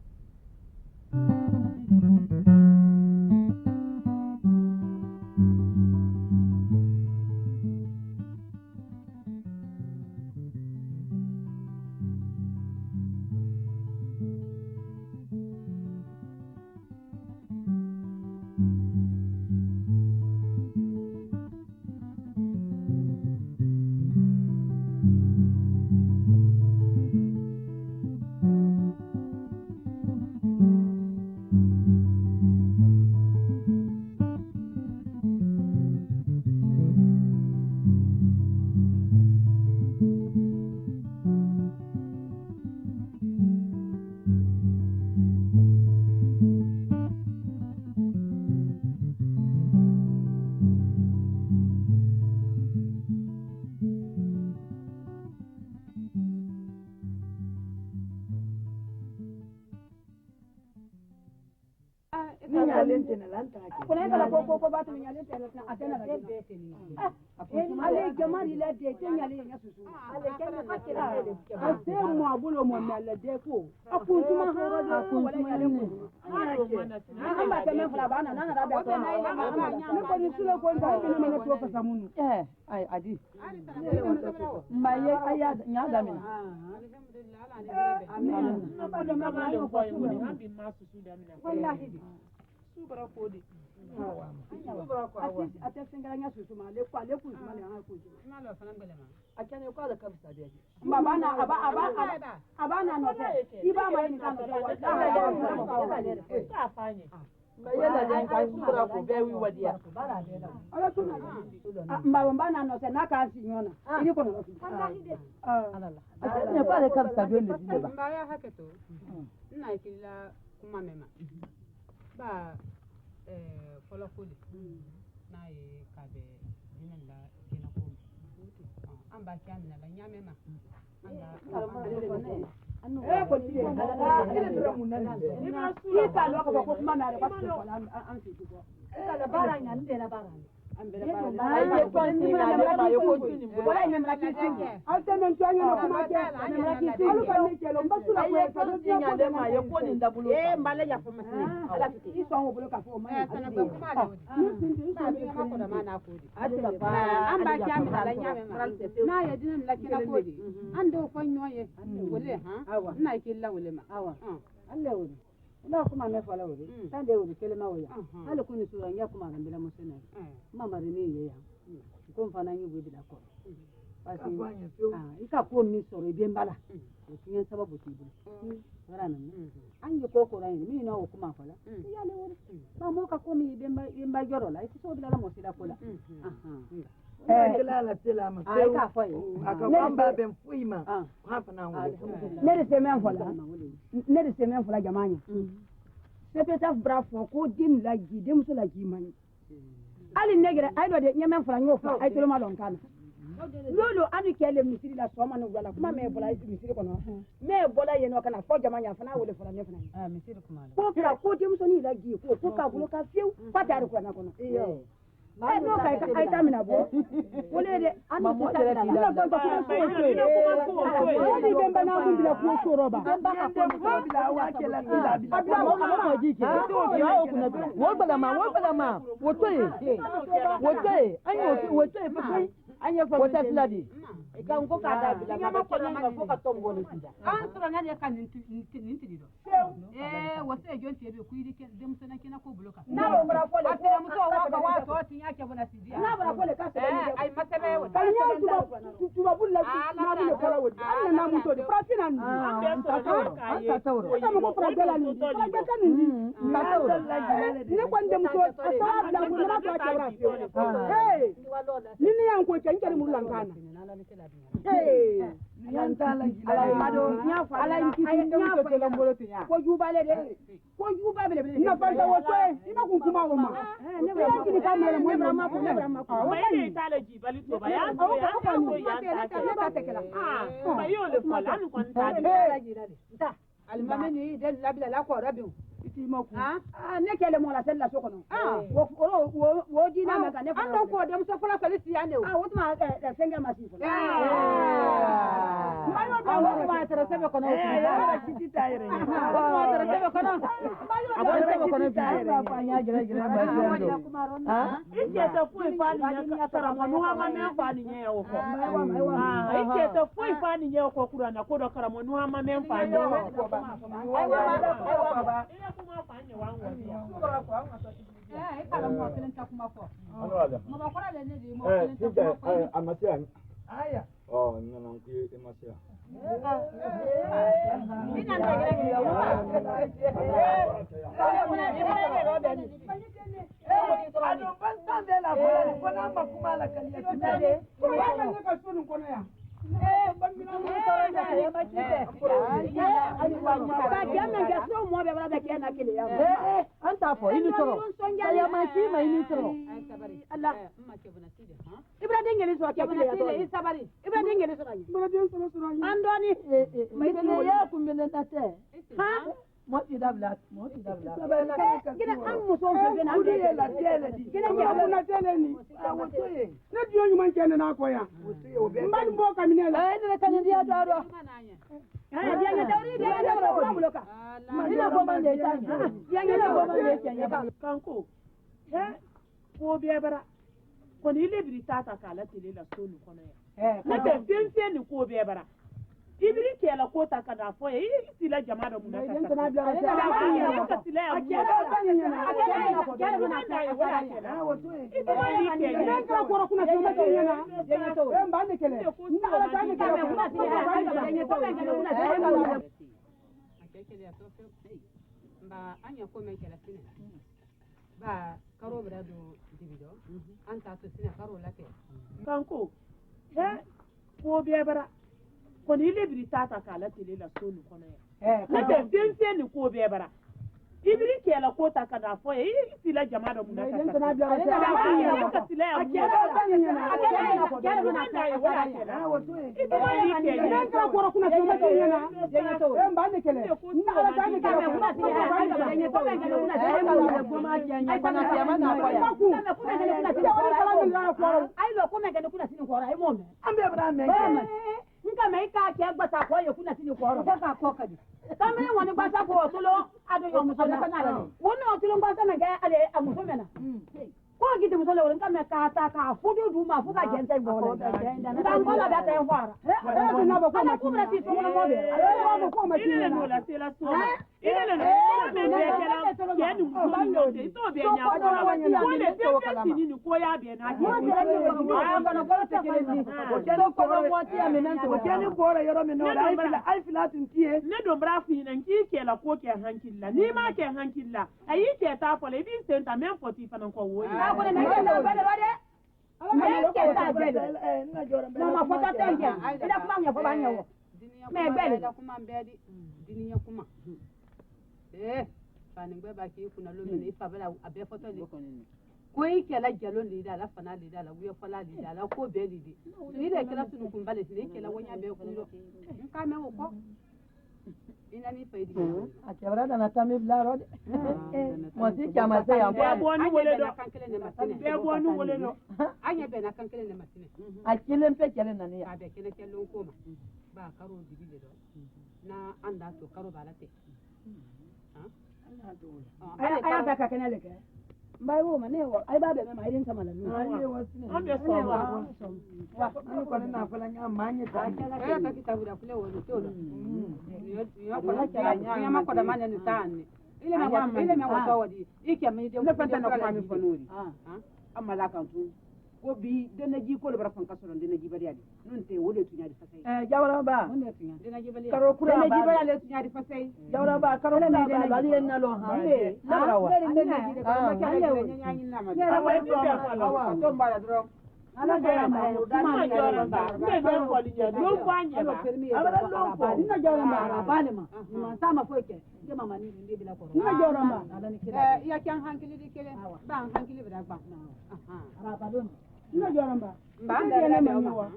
kuna kala ko ba to nyale tele na atena la ale jamari la de nyale nya susu ale kenna fakira ase mo abulo mo mele de ko akuntuma ha wala nyale ko amba teme fula bana nana da ba to ne ko ni sulo ko nda bi na to fa samunu ai adi maye aya nya da mina amin na ba da ma ba yo ko su bi ma susu da mina wallahi subara kodi subara ko awa ate singanya susu ma le kwa le ku ma le ha ku ma le fana ngale ma akene ko da kabisa de baba na aba na no te iba ma ni kan da wa ta fanye ma yela de ka subara ko be wi wadia ala tuna mbaba na no te na ka si nyona ili ko no alala akene ko da kabisa de ne ba mbaya haketo ina ikila kuma mema ba fɔlɔ ko de n'a ye k'a bɛ diinɛ la diinɛ ko an b'a kɛ an minɛ la ɲaamɛ ma i t'a dɔn k'a fɔ ko kuma na yɛrɛ b'a fɔ an fɛ yen ko baara in na n tɛ la baara an bɛɛ baara wala ɲamana k'i sigi aw tɛ mɛ jɔn ɲɛna kuma kɛ ɲamana k'i sigi alu ka ne cɛ n ba su la ko ye ka dɔ diya ko ma ye ko nin dabolo n b'a lajɛ fɔ ma se ala i sɔn o bolo k'a fɔ o ma ɲi ala de kuma de an b'a kɛ an minɛ la ɲamɛ ma n'a ye diinɛ la kɛnɛ ko de an dɔw fɔ ɲɔgɔn ye wele n n'a k'i la wele ma ala wele ina kuma me fala wuri tan de wuri kelma waya ala kuni sura nya kuma ran bila musena mama rini ye ya ko fana yi wuri da ko basi ika ko mi soro bi mbala o tiyen sababu ti bu wara nan an yi ko ko ran mi na o kuma fala ya le wuri ba mo ka ko mi be mba joro la iti so bila la mo sila ko la la tela ma ka fa yi aka kwamba ben fuima hapa na wuri ne de semen fala jamani sepeta brafo ko din la gi dem so la gi mani ali negre ay do de nyemen fra nyofa ay to ma lon kan lolo ani kele misiri la soma no wala kuma me bola misiri kono me bola ye no kana fo jama nya fana wole fara ne fana misiri kuma ko ka ko dem so ni la gi ko ka bulo ka fiu patar ko na kono iyo ma no kai ka ai tamina bo wole de ani mo tere ti la ko ko ko ni bemba na mu bila ko so roba bemba ka ko bila wa ke la bila bila mo mo ji ke to ya o kuna bila wo bala ma wo to ye anyo wo to ye fa anya fa wata sladi ka ko ka da bila ma ko na ko ka tombo ni sida an to na ne kan ninti do wata jo ti be ku yi ke dem sana kina ko bloka na ro mara ko le ko mu to wa to tin ya ke bona sidi na bara ko le ka se ai masebe wa kan ya tu ba bulla na bu ko la wodi an na mu to di pratina ni an ta tawro ko mo ko dela ni ko ga kan ni ta tawro ne ko ndem so ta da mu na ko ta ra ni ni an ko kenkere mu lankana yantala ala mado nya fa ala inti nya fa la mbolo tinya ko jubale de ko jubale de na fa da wote ina kun kuma wo ma ne bra ma ka mere mo bra ma ko ne bra ma ko wa ni tale jibali to ba ya ko ya ta tekela ba yo le fa la ko ta de almame ni de labila la ko rabi ne kele mo la sella so kono wo di na maka ne ko ko dem so fala fali si ane o wotuma senga masi ko mayo do wo ma tere sebe kono ya kiti tayre ni ma tere sebe kono abo sebe kono bi pa nya jere ba sendo ike to fu fa ni nya tara mo no ama me fa ni nya o ko ike to fu fa ni nya ko kura na ko do kara mo no ama me fa ni ko ba kuma fanye wangu ya sura kwa kala mo telen ta kuma fo mo ba kora le ne di mo telen ta kuma fo amasia aya nana nku amasia ina ndagere ki yo ado bastante la bola ni kona makuma la kali ya tinde ko ya na ka sunu kono ya anta fo ini toro saya masih main ini toro Allah ibra dengeli so ke bile ya to isabari ibra dengeli so rani ibra dengeli so rani andoni mai ya kumbele tate ha mo idabla gina an muso ke na ande la tele di gina ya na tele ni ne diyo nyuma kene na ko ya mbani mo kaminela ne kan ndiya daro dia nya dawri dia nya dawro buloka ina ko man de tan dia nya ko man de kenya kanko ko be bara ko ni lebri tata kala tele la sonu kono ya na te fenfe ni ko be bara ibiri kela ko ta kada fo e sila jama da mun ta ka sila ya mu ba anya ko men kela sine ba karo bra do divido anta to sine karo la ke kanko ko be bara ko ni lebri tata kala tele la sonu kono ya na te fenfe ni ko be bara ibiri kela ko ta kada fo e sila jama da mun ta ka sila ya nka mai ka ke gbata ko ye kuna tini ko ro ka ko kadi tamre woni gbata ko tolo ado yo muso na kana ni woni o tilo gbata na ga ale amuso mena ko gidi muso le woni ka me ka ta ka fudu du ma fuka gente bo le nda ngola da ta fara na ba ko ma ku mra ti so mo be ba ko ma ti no la se la so ile le me be ke la ke ni muso ni to be nya ko le te ni ni ko ya be na ji ni gora yoro me no ai filatin tiye ne do bra fi nan ki ke la ko ke hankilla ni ma ke hankilla ayi ke ta fo le bi senta men foti fa nan ko wo ya ko ne ke la ba de me ke ta je na ma fota tenje ida kuma nya fo ba nya wo me gbele da kuma mbedi diniya kuma fani gbe ba ki kuna lo me ifa bela abe foto le ko ike la jalo le da la fana le da la wiyo fala le da la ko be le de so ile kala sunu kun bale ne ke la wonya be ku lo nka me wo ko ina ni fa idi a kebra da na tami blaro mo si chama se ya be bo ni wole do kankele ne masine be bo ni wole do anya be na kankele ne masine a kilen pe kele na ne ya be kele kele ko ma ba karo dibi le do na anda to karo balate aya da ka kana le ke mbai wo ma ne wo ai ba be ma irin kama la nu ai wo sine an be so wa ani ko na fala nya manye ta aya ka kitabu da kule wo to lo yo ko la kala nya ma ko da mane ni tan ile me wo to wadi ike mi de ne fanta na ko mi fonori amma la kan tu ko bi dana ji ko le bara fan kasoro dana ji bari adi nun te wode tunya di fasai jawra ba mun ne tunya dina ji bali karo kura ba dana ji bari le tunya di fasai jawra ba karo kura ba bali na lo ha be na wa ne ji de ko ma ka le nya nya na ma ya wa bi be fa to mbara dro ala jawra ba ma jawra ba be be ko li ja do ko anya ba abara lo ko ina jawra ba ba le ma sama foke je mama ni ndi bila ko ina jawra ba ala ni kira ya kan hankili di kele ba hankili bida ba ara ba don ina jawra ba ba anda be o ma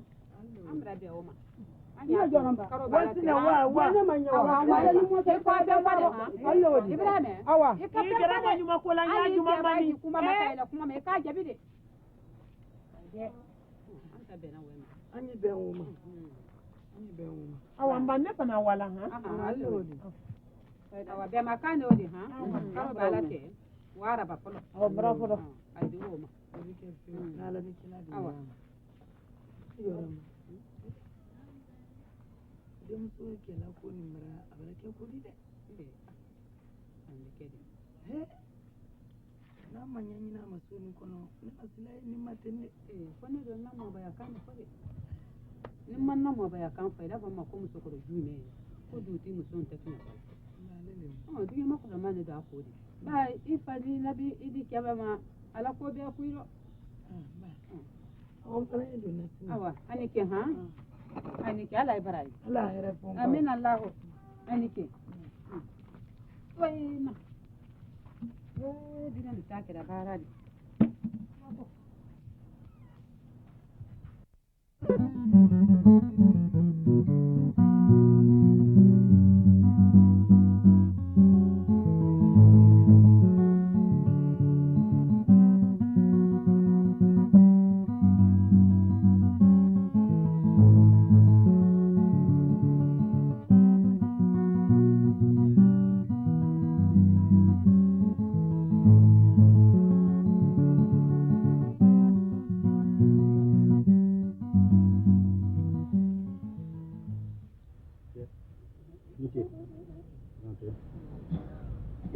amra be o ma ina jawra ba wasi na wa na manya wa wa ni mo te ko be fa de Allah wadi ibrahim awa e ka ni gara ma nyuma ko la nya nyuma mani kuma maka ila kuma me ka jabi de anta be na wema anyi be wo ma anyi be wo awa mbanne kana wala ha Allah wadi awa be makane odi ha karo balate wara ba polo awa bra polo ai du wo ma ala ni kila di awa dem so ke la ko ni mara abara ke ko di de ande ke de he na manya ni na maso ni kono ni asila ni matende fone do na mo ba ya kan fo de ni man na mo ba ya kan fa da ba ma ko muso ko jume ko du ti muso on tekna ba du ma ko da man da ko di ba ifa ni nabi idi kaba ma ala ko be ku iro on kala do na awa anike ha anike ala ibarai ala here fon amin allah anike wai na dina da take da bara ne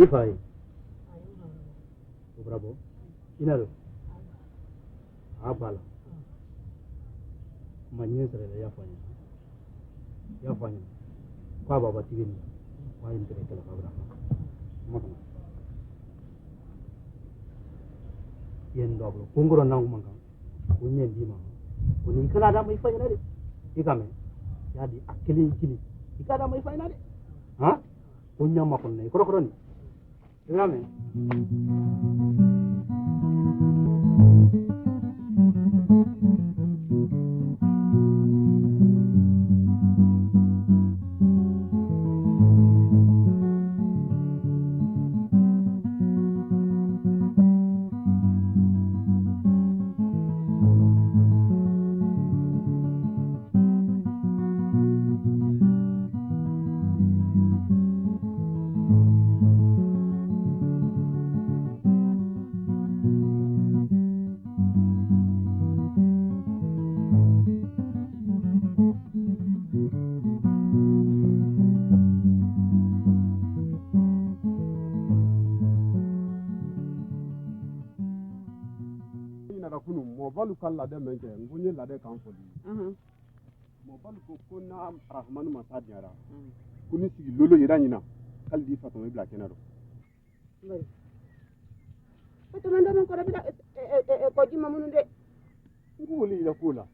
Ifai. Bravo. Inalo. Abala. Manyesere ya fanya. Ya fanya. Kwa baba tigini. Kwa intere kala babra. Makna. Yen doblo. Kunguro nang manga. Kunyen di ma. Kuni kala da mai fanya nade. Ikame. Jadi akili kili. Ikada mai fanya nade. Ha? Kunya makon ne. Koro ni. Dígame. balu kan lade men kɛ n ko n ye lade kan fɔ di mɔ balu ko na arahamani masa diyara ko ni sigi lolo yira ɲina hali di fatɔmɛ bila kɛnɛ dɔ fatɔmɛ dɔ min kɔrɔ bila kɔji ma minnu dɛ n ko wuli yɛrɛ ko la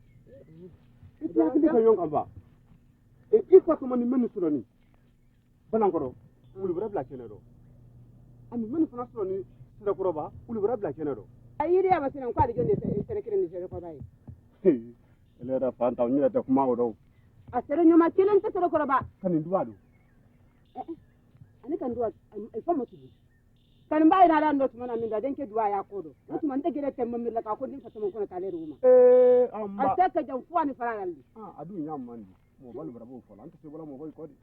i tɛ hakili ka ɲɔgɔn kan ba i fatɔmɛ ni mɛ nin sɔrɔ ni banankɔrɔ wuli wɛrɛ bila kɛnɛ dɔ ami mani fana sɔrɔ ni sirakɔrɔba olu bɛra bila kɛnɛ dɔ a yiri ya masina ko ale jɔn de sere kelen ni sere kɔrɔba ye ele yɛrɛ fan ta n yɛrɛ tɛ kuma o dɔw a sere ɲuman kelen tɛ sere kɔrɔba ka nin duwa don ani kan duwa fo mo tugu kan ba ina da ndo tuma na min da den ke duwa ya ko do o tuma nte gele temma mi la ka ko din fa tuma ko ta le ruma amma a se ka jam fo ani fara lalli adu nyam mandi mo balu bara bo fola anta se wala mo boy ko di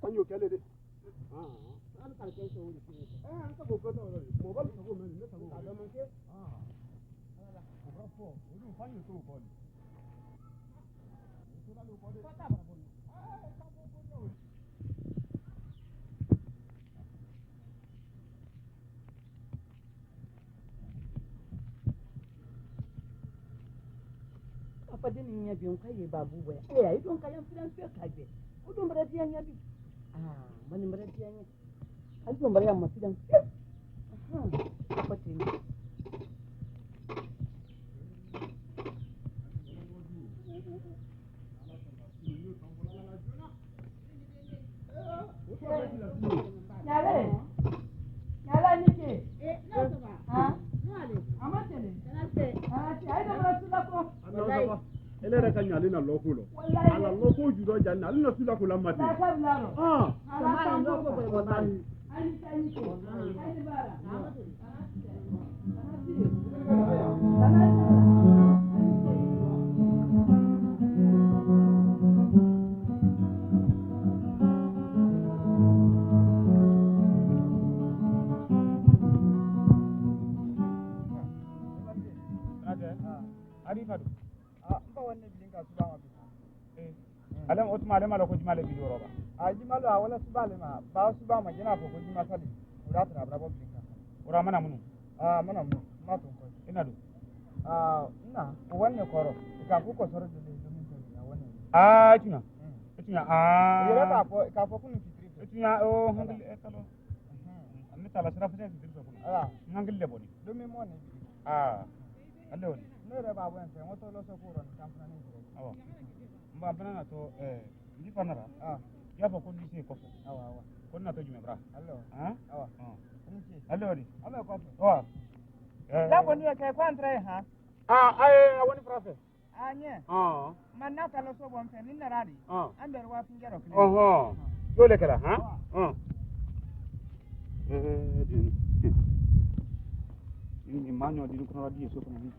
ko nyo kele de an ka ke so wuri an ka bo ko do mo balu ko men ne ta go ka man ke wala ko bra fo o du fa nyo to ko di to la lo ko de ko ta bara bo ka bo ko do apa din nya bion kai babu waya ai don kayan fidan fiye ka be ko don bara diyan ya bi mani bara diyan ya ai don bara yamma fidan apa tin Nyala nike na so ba no ale amatele kana se ai da bara sula ko ele yɛrɛ ka ɲali na lɔko lɔ ala lɔko jurɔ ja na ale na sula ko la mati sama ndo ko boy wallahi ani tani ko ai bara alem otuma alem ala ko jumale bi roba a jimalo a wala subale ma ba suba ma jina ko jima sali ura tra brabo binka ura mana munu mana mu ma to ko ina do na ko wanne koro ka ko ko soro de min to ya wanne tuna yere ka fo kunu fitri tuna o hangil e kalo ammi tala sira fa fitri ko hangil le boni do mi mo ne alle woni no re ba bon fe ngoto lo so ko ron kampana ni awa mba bana to ndi fanara ya fa ko ndi se ko awa ko na to jume bra allo awa nti alle woni ame ko wa da ko ni ke kwantre ha woni frafe anye man na ta lo so bon fe ni na radi an der wa fin jaro kle dole kala ni manyo di ko radi so ko ni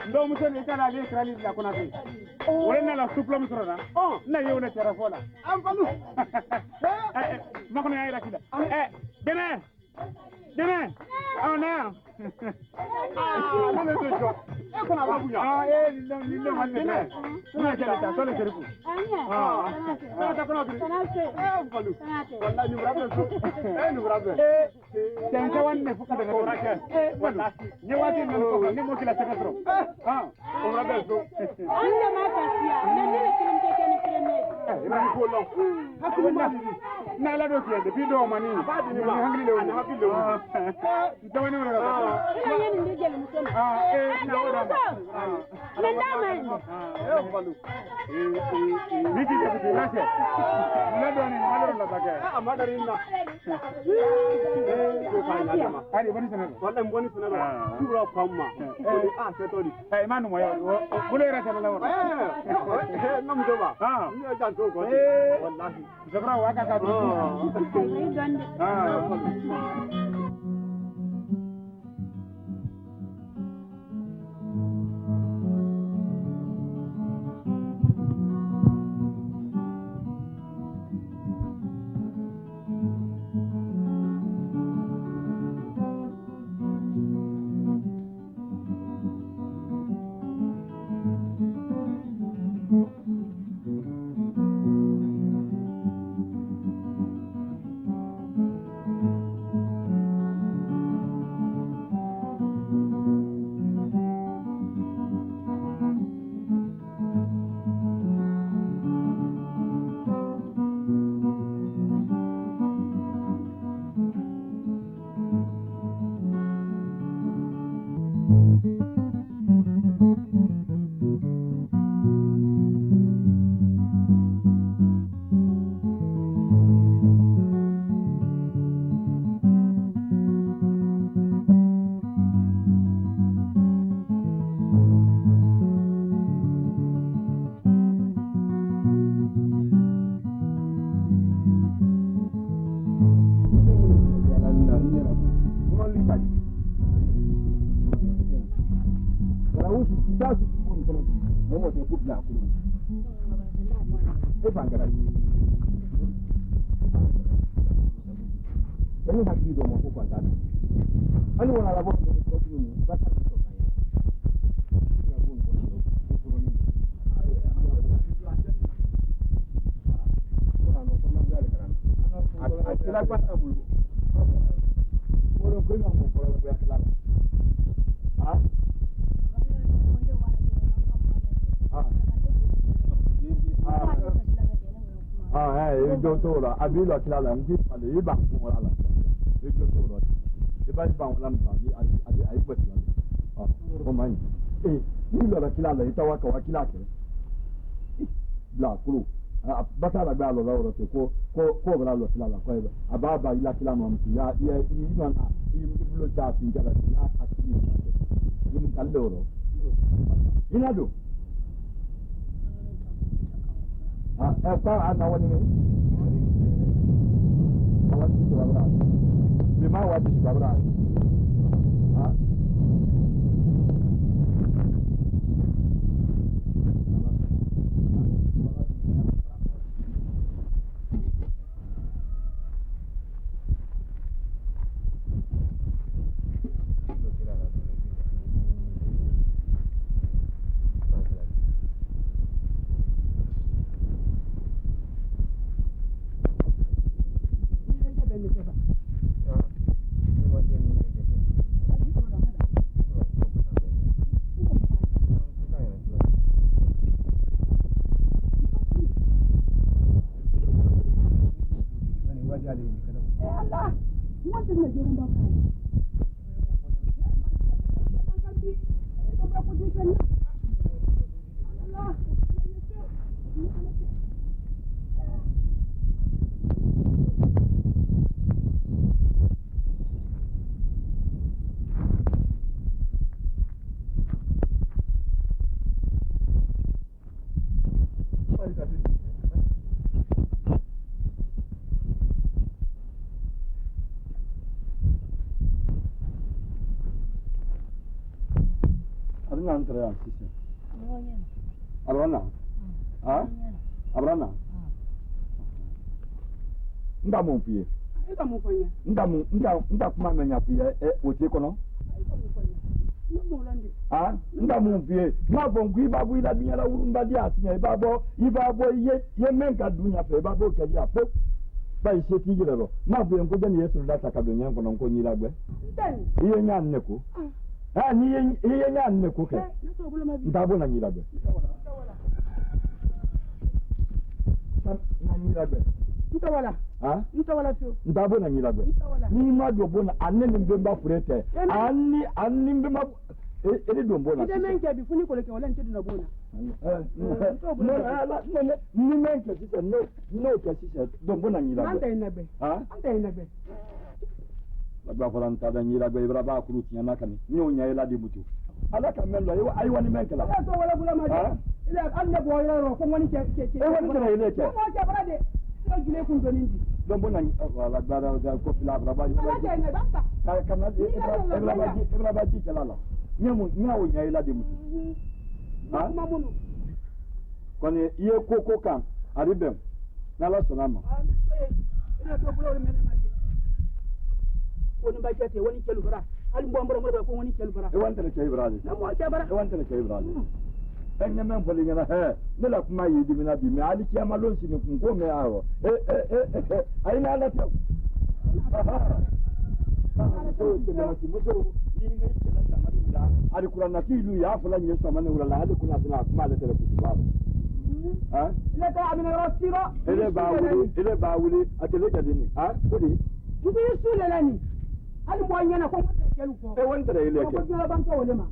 Ndomuso ne kana le krali la konate. Wala la suplom sura. Na yewna terafola. Am falu. Makone ay rakida. Dene. Oh no. No me soy yo. Kuna babunya. Lile manne. Kuna jalita sole serifu. Sana kuna kiri. Falu. Wallahi ni mrabe so. Ni mrabe. Tenka wanne fuka daga toraka. Wallahi. Ni wati ni ko ni mo kila sekatro. Mrabe so. Anda makasia. Na nile kilimteke ni premier. Ina ko lo. Hakuna. Na la do tiende bido mani. Badi ni ma hangli le. Na hapi le. Tawani wala. Ina yeni ndege le musoma. Na wala. Na ndama. Falu. Niki de bilase. Na do ni madaro la baga. Madari na. Ari boni sana. Wallahi boni sana. Sura kwamma. Ko setori. Manu moyo. Kulo era sana lawo. Nam doba. Ni ja to ko. Wallahi. Zabra waka ka to. Tora abilo kilala ngi pale iba ngora la ejo toro iba ngora mta ai bati o mai ni lo la kilala itawa ka wakila ke bla kulu batala gba lo lawro te ko bra lo kilala ko eba ababa ila kilama mtu ya ino na bulo cha pinjala ya atini ni kalloro inado kwa ana wani ne wa di subabra ha Antara sisi. Abrana. Ah? Abrana. Nda mo pie. Eka mo fanya. Nda kuma menya pie wote kono. Eka mo fanya. No mo lande. Ah? Nda mo pie. Ma bongu ibabu ila dunya la urumba dia asinya ibabo ye menka dunya fe ibabo ke dia po. Ba ise ti yiro. Ma bu enko je ni Yesu data ka dunya kono nko nyira gbe. Ntani. Iye nya nneko. Ni iye nya nneko ke. Ndabo na nyira gbe. Na nyira gbe. Ntawala. Ah? Ntawala fio. Ndabo na nyira gbe. Ni ma do bona anene mbemba furete. Anni mbemba eri do bona. Ide menke bi funi ko leke wala ntedu na bona. Ni menke sise no ke sise do bona nyira gbe. Anta inagbe. Ah? Anta inagbe. Ba faranta da nyira gbe ibra ba kuru tinya naka ni. Nyo nya ila di butu. Alaka mello ayi wani menke la. Ala to wala bula ma. Ile anne bo yoro ko woni ke. Wani tana ile ke. Ko ke brade. Ko gile kun donindi. Don bona wala gbara da ko fila bra ba. Ala ke ne basta. Kana ibra ba ji kelala. Nyamu nyawo nya ila di butu. Ha? Mamunu. Kone iye koko kan aribem. Na la sonama. Ina to bulo mena ma. Woni ba kete woni kelu bara ali mbomboro mo ko woni kelu bara e wantele ke ibrahim na mo ke bara e wantele ke ibrahim en men foli ngana he ne la kuma yi di mina bi me ali ki amalon sini kun ko me awo ai na la to so te na ti mo so ni me ke la ta mari bila ali kurana ki lu ya fala nyi so mane wala ali kuna suna kuma da tele kutu ba ha le ta amina rasiro ele ba wuli atele jadini ha kodi tubi sule lani ali mo nyana ko mo kelu ko e wontere ile ke ko jula ban ko wole ma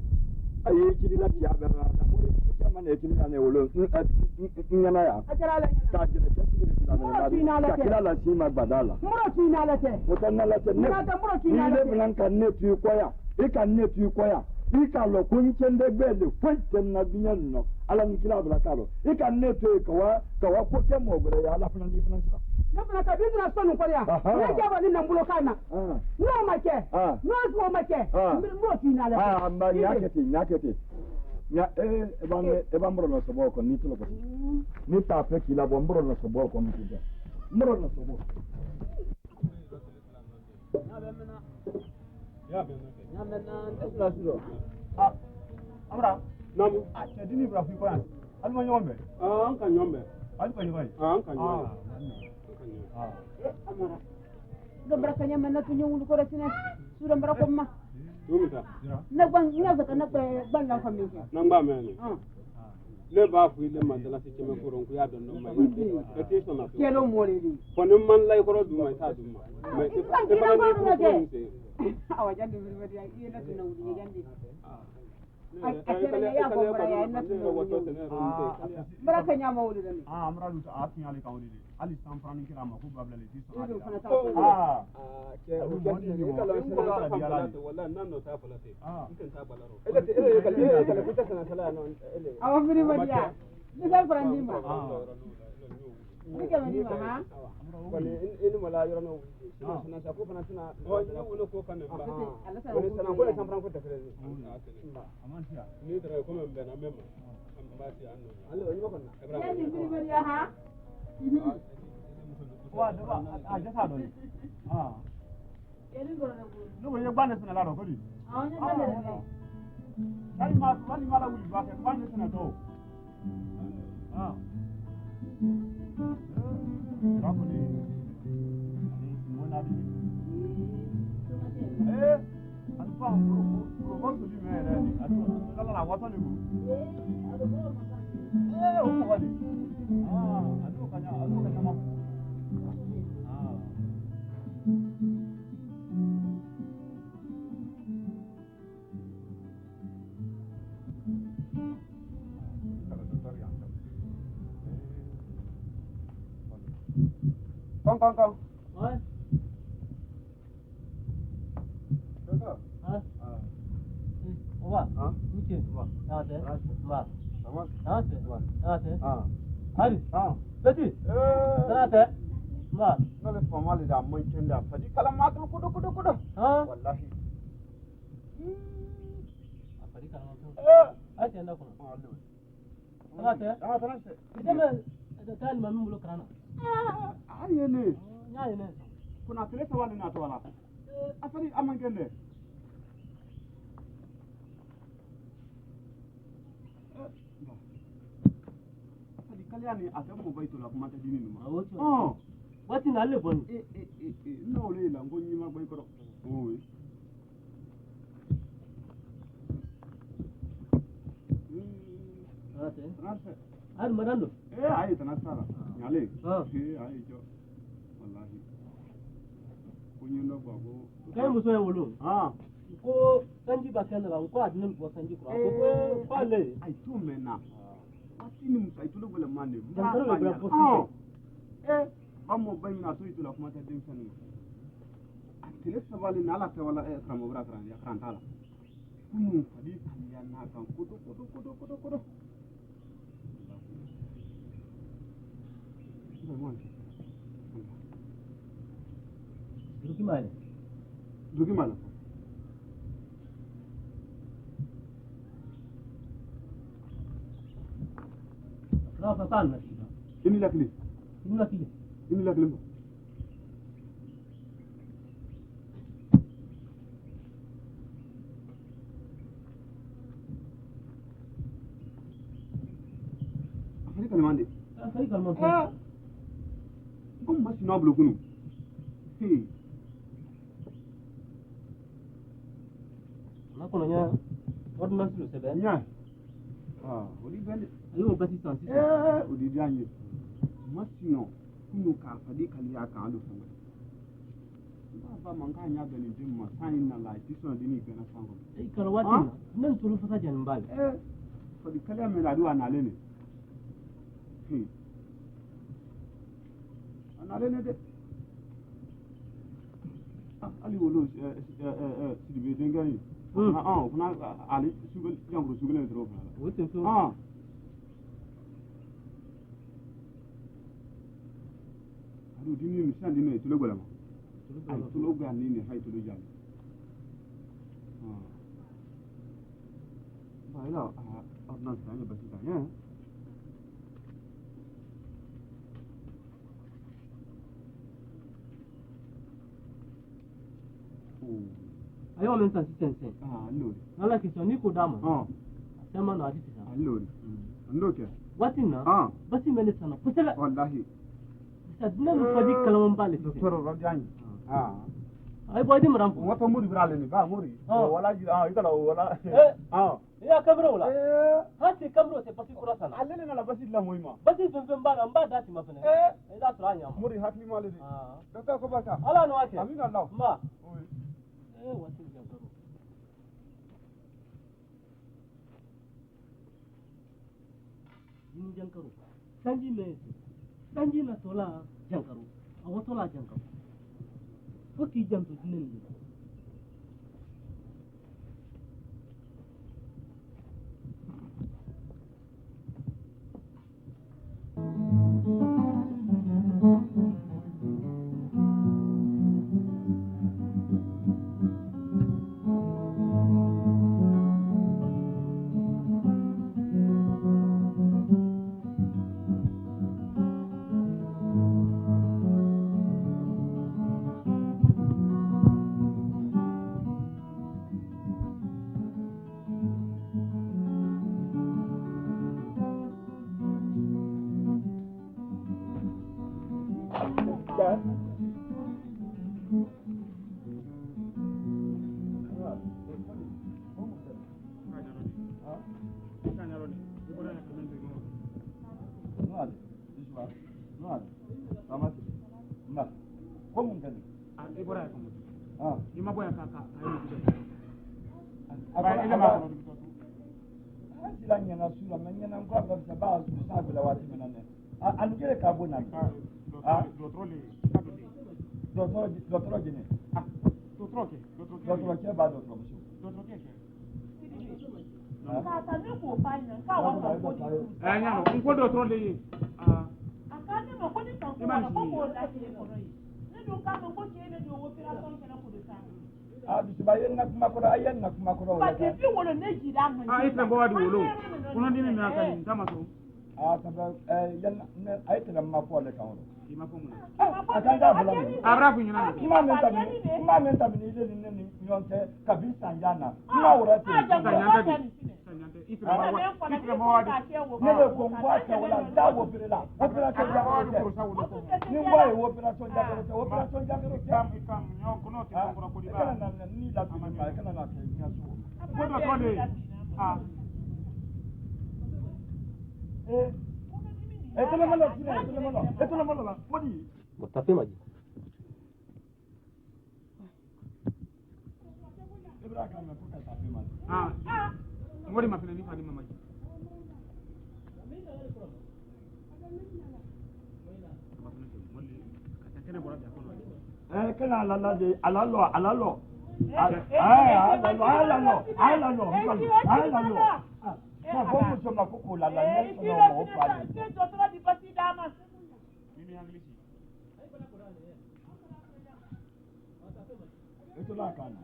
ayi kidi la ti abera da mo ke ma ne kidi ne wolo nyana ya akara la ta jere ke sigire ti da na kila la si ma gbadala muro ti na la te o tan na la te ne ni le blan kan ne tu ko ya e kan ne tu ko ya i ka lo ko nchende gbele kwenten na binya no ala ni kila bla kalo i kan ne tu ko wa ko ke mo gure ya ala fana ni fana sa na fana ka bizna sonu ko ya ne ke ba ni na mbulo kana no ma ke no so ma ke muro ti na la ma nyaketi nya e ba mbro no so bo ko ni tulo ko ni ta pe kila bo mbro no so bo ko mi ti mbro no so bo ya bemena ndesla suro amra namu chadini bra fi ko yan alma nyombe an kan nyombe an kan nyombe amara do baraka nyama na tunyo wulu ko rasina sura baraka ma yumuta na ban ina zaka na ban lan famin ki nan ba meni le ba fu le mandala se keme ko ron ko ya don mai e te so na kelo mole di kono man lay ko du mai ta dum mai te ba ni ko awa jande bi wadi ya ina tunna wudi jande akere ya ko bara ya ina tunna baraka nyama wulu dani amra lu ta atin ali kawli ali san frani kira ma ko babla le ti so ke o ke kala sana ta fala wallahi nan no ta fala te in ta balaro kala ta sana sala no awa firi wadi ya ni san frani ma ni ke mani ma ha wani in mala yoro no sina sa ko fana tana wani ko kan ba wani sana ko san franco da fere amantia ni dara ko men bena memma ba ti anno allo wani ko na ya ni bi bari ha wa da ba a jasa do yeli goro na bu no ye gbane sina la ro ko di awon ne ba le ai ma wani mala wuli ba ke gbane sina do Rako ni mona di. Adu pa pro bonso di me re ni. Adu kala la wato ni ku. O mo wali. Adu kanya ma. Kong. Oi. Dokter. Wa. Niche. Wa. Nate. Ma. Sama. Nate. Nate. Hari. Lati. Nate. Ma. Na le famali da mun kenda fadi kala ma kudu. Wallahi. Afari kala ma. Ai tenda kuna. Nate. Nate. Ite da tal ma mun bulo kana. Aye ne. Nyaye ne. Kuna tele sawali na to wala. Afari amangende. Afari kaliani atamu baito la kumata dini numa. Wati na le boni. No le la ngonyi ma bai koro. Oi. Nate. Ar madando. Aye tanasara. Nyale. Aye jo. Wallahi. Kunyo babo. Kai muso ya wolo. Ko sanji bakenda ba ko adinin ko sanji ko ko pale. Ai tu mena. Atini musa itu lo wala mane. Tantaro le bra posi. Amo bayna to itu la kuma ta din sanu. Atile sabali na la ta wala kamo bra kran ya kran tala. Kunu fadi ya na kan kudu. Duki mana? Kenapa tan? Ini laki. Afari kalmandi. Como masih noblo kunu? Nakonanya ordonnance lu sebe. Nya. Odi bende. Ayo basi santi. Odi janye. Masino kunu ka fadi kali ya kan lu fanga. Ba man ka nya bele jimma sain na la tison dini ke na sango. Kalwati nan tulu fata janbal. Fadi kali me la duwa na lene. Analene de. Ali wolo sidibe dengani. Kuna ali sugal jambro sugal dro bala. Wotin so. Adu dini misan dini tulo gola ma. Tulo ga ni hay tulo jani. Baila ordonnance tanya basi tanya. Ayo men santi sense. Allora. Nala question ni ko dama. Sama no adi tisa. Allora. Andoke. Watina? Basi mele sana. Pusala. Wallahi. Sadna mu fadi kalaman bale. Doctor Rajani. Ay boy dim rampo. Wata muri brale ni ba muri. Wala ji ikala wala. Ya kabro wala. Hati kabro se pasi kurasana. Allele na la basi la moima. Basi femba amba dati mafene. Da turanya. Muri hakli male di. Doctor ko baka. Ala no wake. Amina Allah. Ma. Wati jankaro. Jini jankaro. Sanji me. Sanji na tola jankaro. Awotola jankaro. Foti jamto dinen ni. e bora ko ah ima boya ka aba ile ma sila nyana sula manyana ngwa ba ba sa bila wati menane anugere ka bona dotro jine dotro ke ba dotro muso dotro ke ka ta ne ko fa nya ka wa ko nya no ko dotro le aka ne mo ko ni tan ko ko la ke ko ro yi ne do ka mo ko ke ne do operation ke na ko do ta bisiba yenna kuma koro ayenna kuma koro ba ke fi wolo ne jira han itra bo wadi wolo kuno dimi mi akali tama so taba yenna aytena ma ko le kawo ima ko mun akanga bula mi abra ku nyina kuma menta mi ile ni nyonte kabisa njana kuma urate itra bo wadi nebe kongwa cha wala dawo birela operation ya ko ni ngwa operation ya ko kam nyo kuno ti ngora ko diba kana na ni la kana na ke nyaso ko do to le etele malo la modi mutafe maji ibrahim na kuka tafe maji modi mafina ni fadi mamaji kana alalo alalo Kwa muso makoko la ne no mo pa ni. Mimi anglisi. Eto la kana.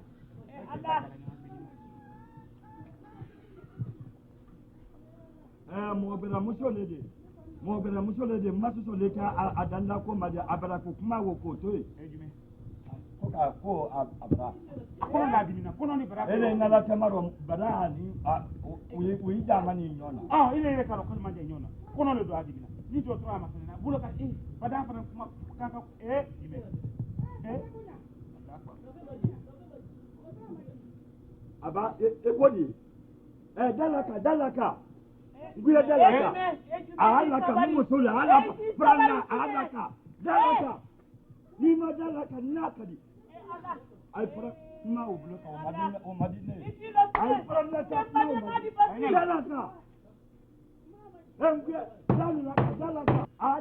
Mo bera muso lede maso so leta adanda ko maja abara ko kuma wo ko to e. Ko ka ko abara. Ko na dimina ko ni bara. Ele ngala tamaro bara ni uyi jamani nyona. Ile ka ko manje nyona. Ko no le do adimina. Ni to to ama sana. Bulo ka bada fara kuma ka ime. Aba ekodi. Dalaka. Nguya dalaka. Alaka mumusula alaka. Prana alaka. Dalaka. Ni ma dalaka nakadi. Ai fara ma ublo ka o madine. Ai fara na ta dalaka. Nguya dalaka.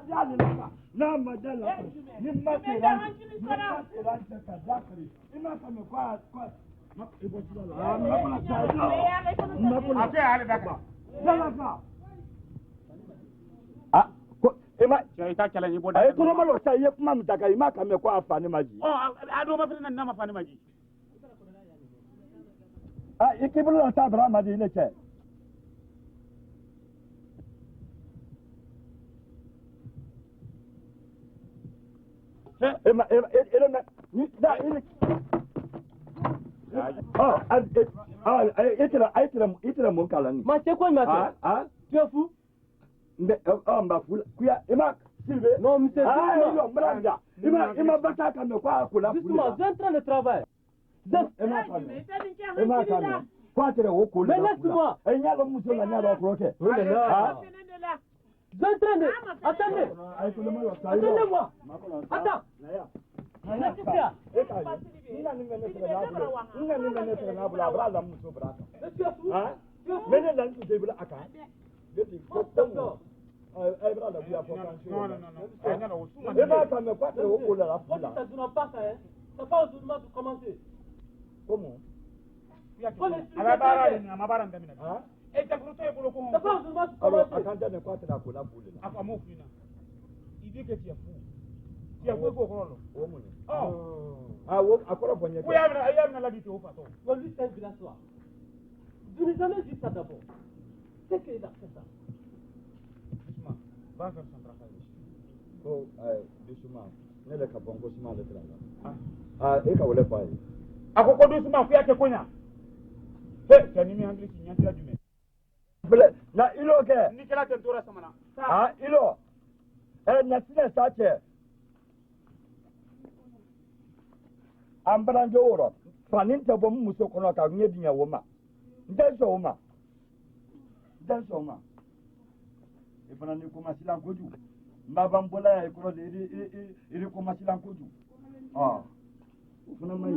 Dalaka. Na ma dalaka. Ni ma tira. Ni ma tira ka zakari. Ina kama kwa ita kala ni boda ko malo sai ye kuma mutaka ima kame ko afani maji ado mafina na mafani maji ikibulu ta bra maji ile che itira mun kalani ma ce ko ma ce tu fou mba fula kuya ima silve non monsieur yo mbranga ima bataka me kwa kula justement je suis en train de travailler ima kana kwa tere wo kula mais laisse-moi nyalo muso la nyalo kroke je suis en train de attendez attendez-moi attends Je n'ai jamais vu ça d'abord. Qu'est-ce qu'il a fait ça? Va faire son travail. Oh, Bisuma, ne le capon ko sima le trala. E ka wole pa yi. Akoko Bisuma fi ake konya. Kani mi English nyanti la dume. Bele, na ilo ke. Ni kala tentora samana. Ilo. Na sine sache. Ambranjo oro. Paninta bo muso kono ka nyedinya woma. Ndenso woma. Ifana ni kuma silan koju. Mbaba mbola ya ikoro iri kuma silan koju. mai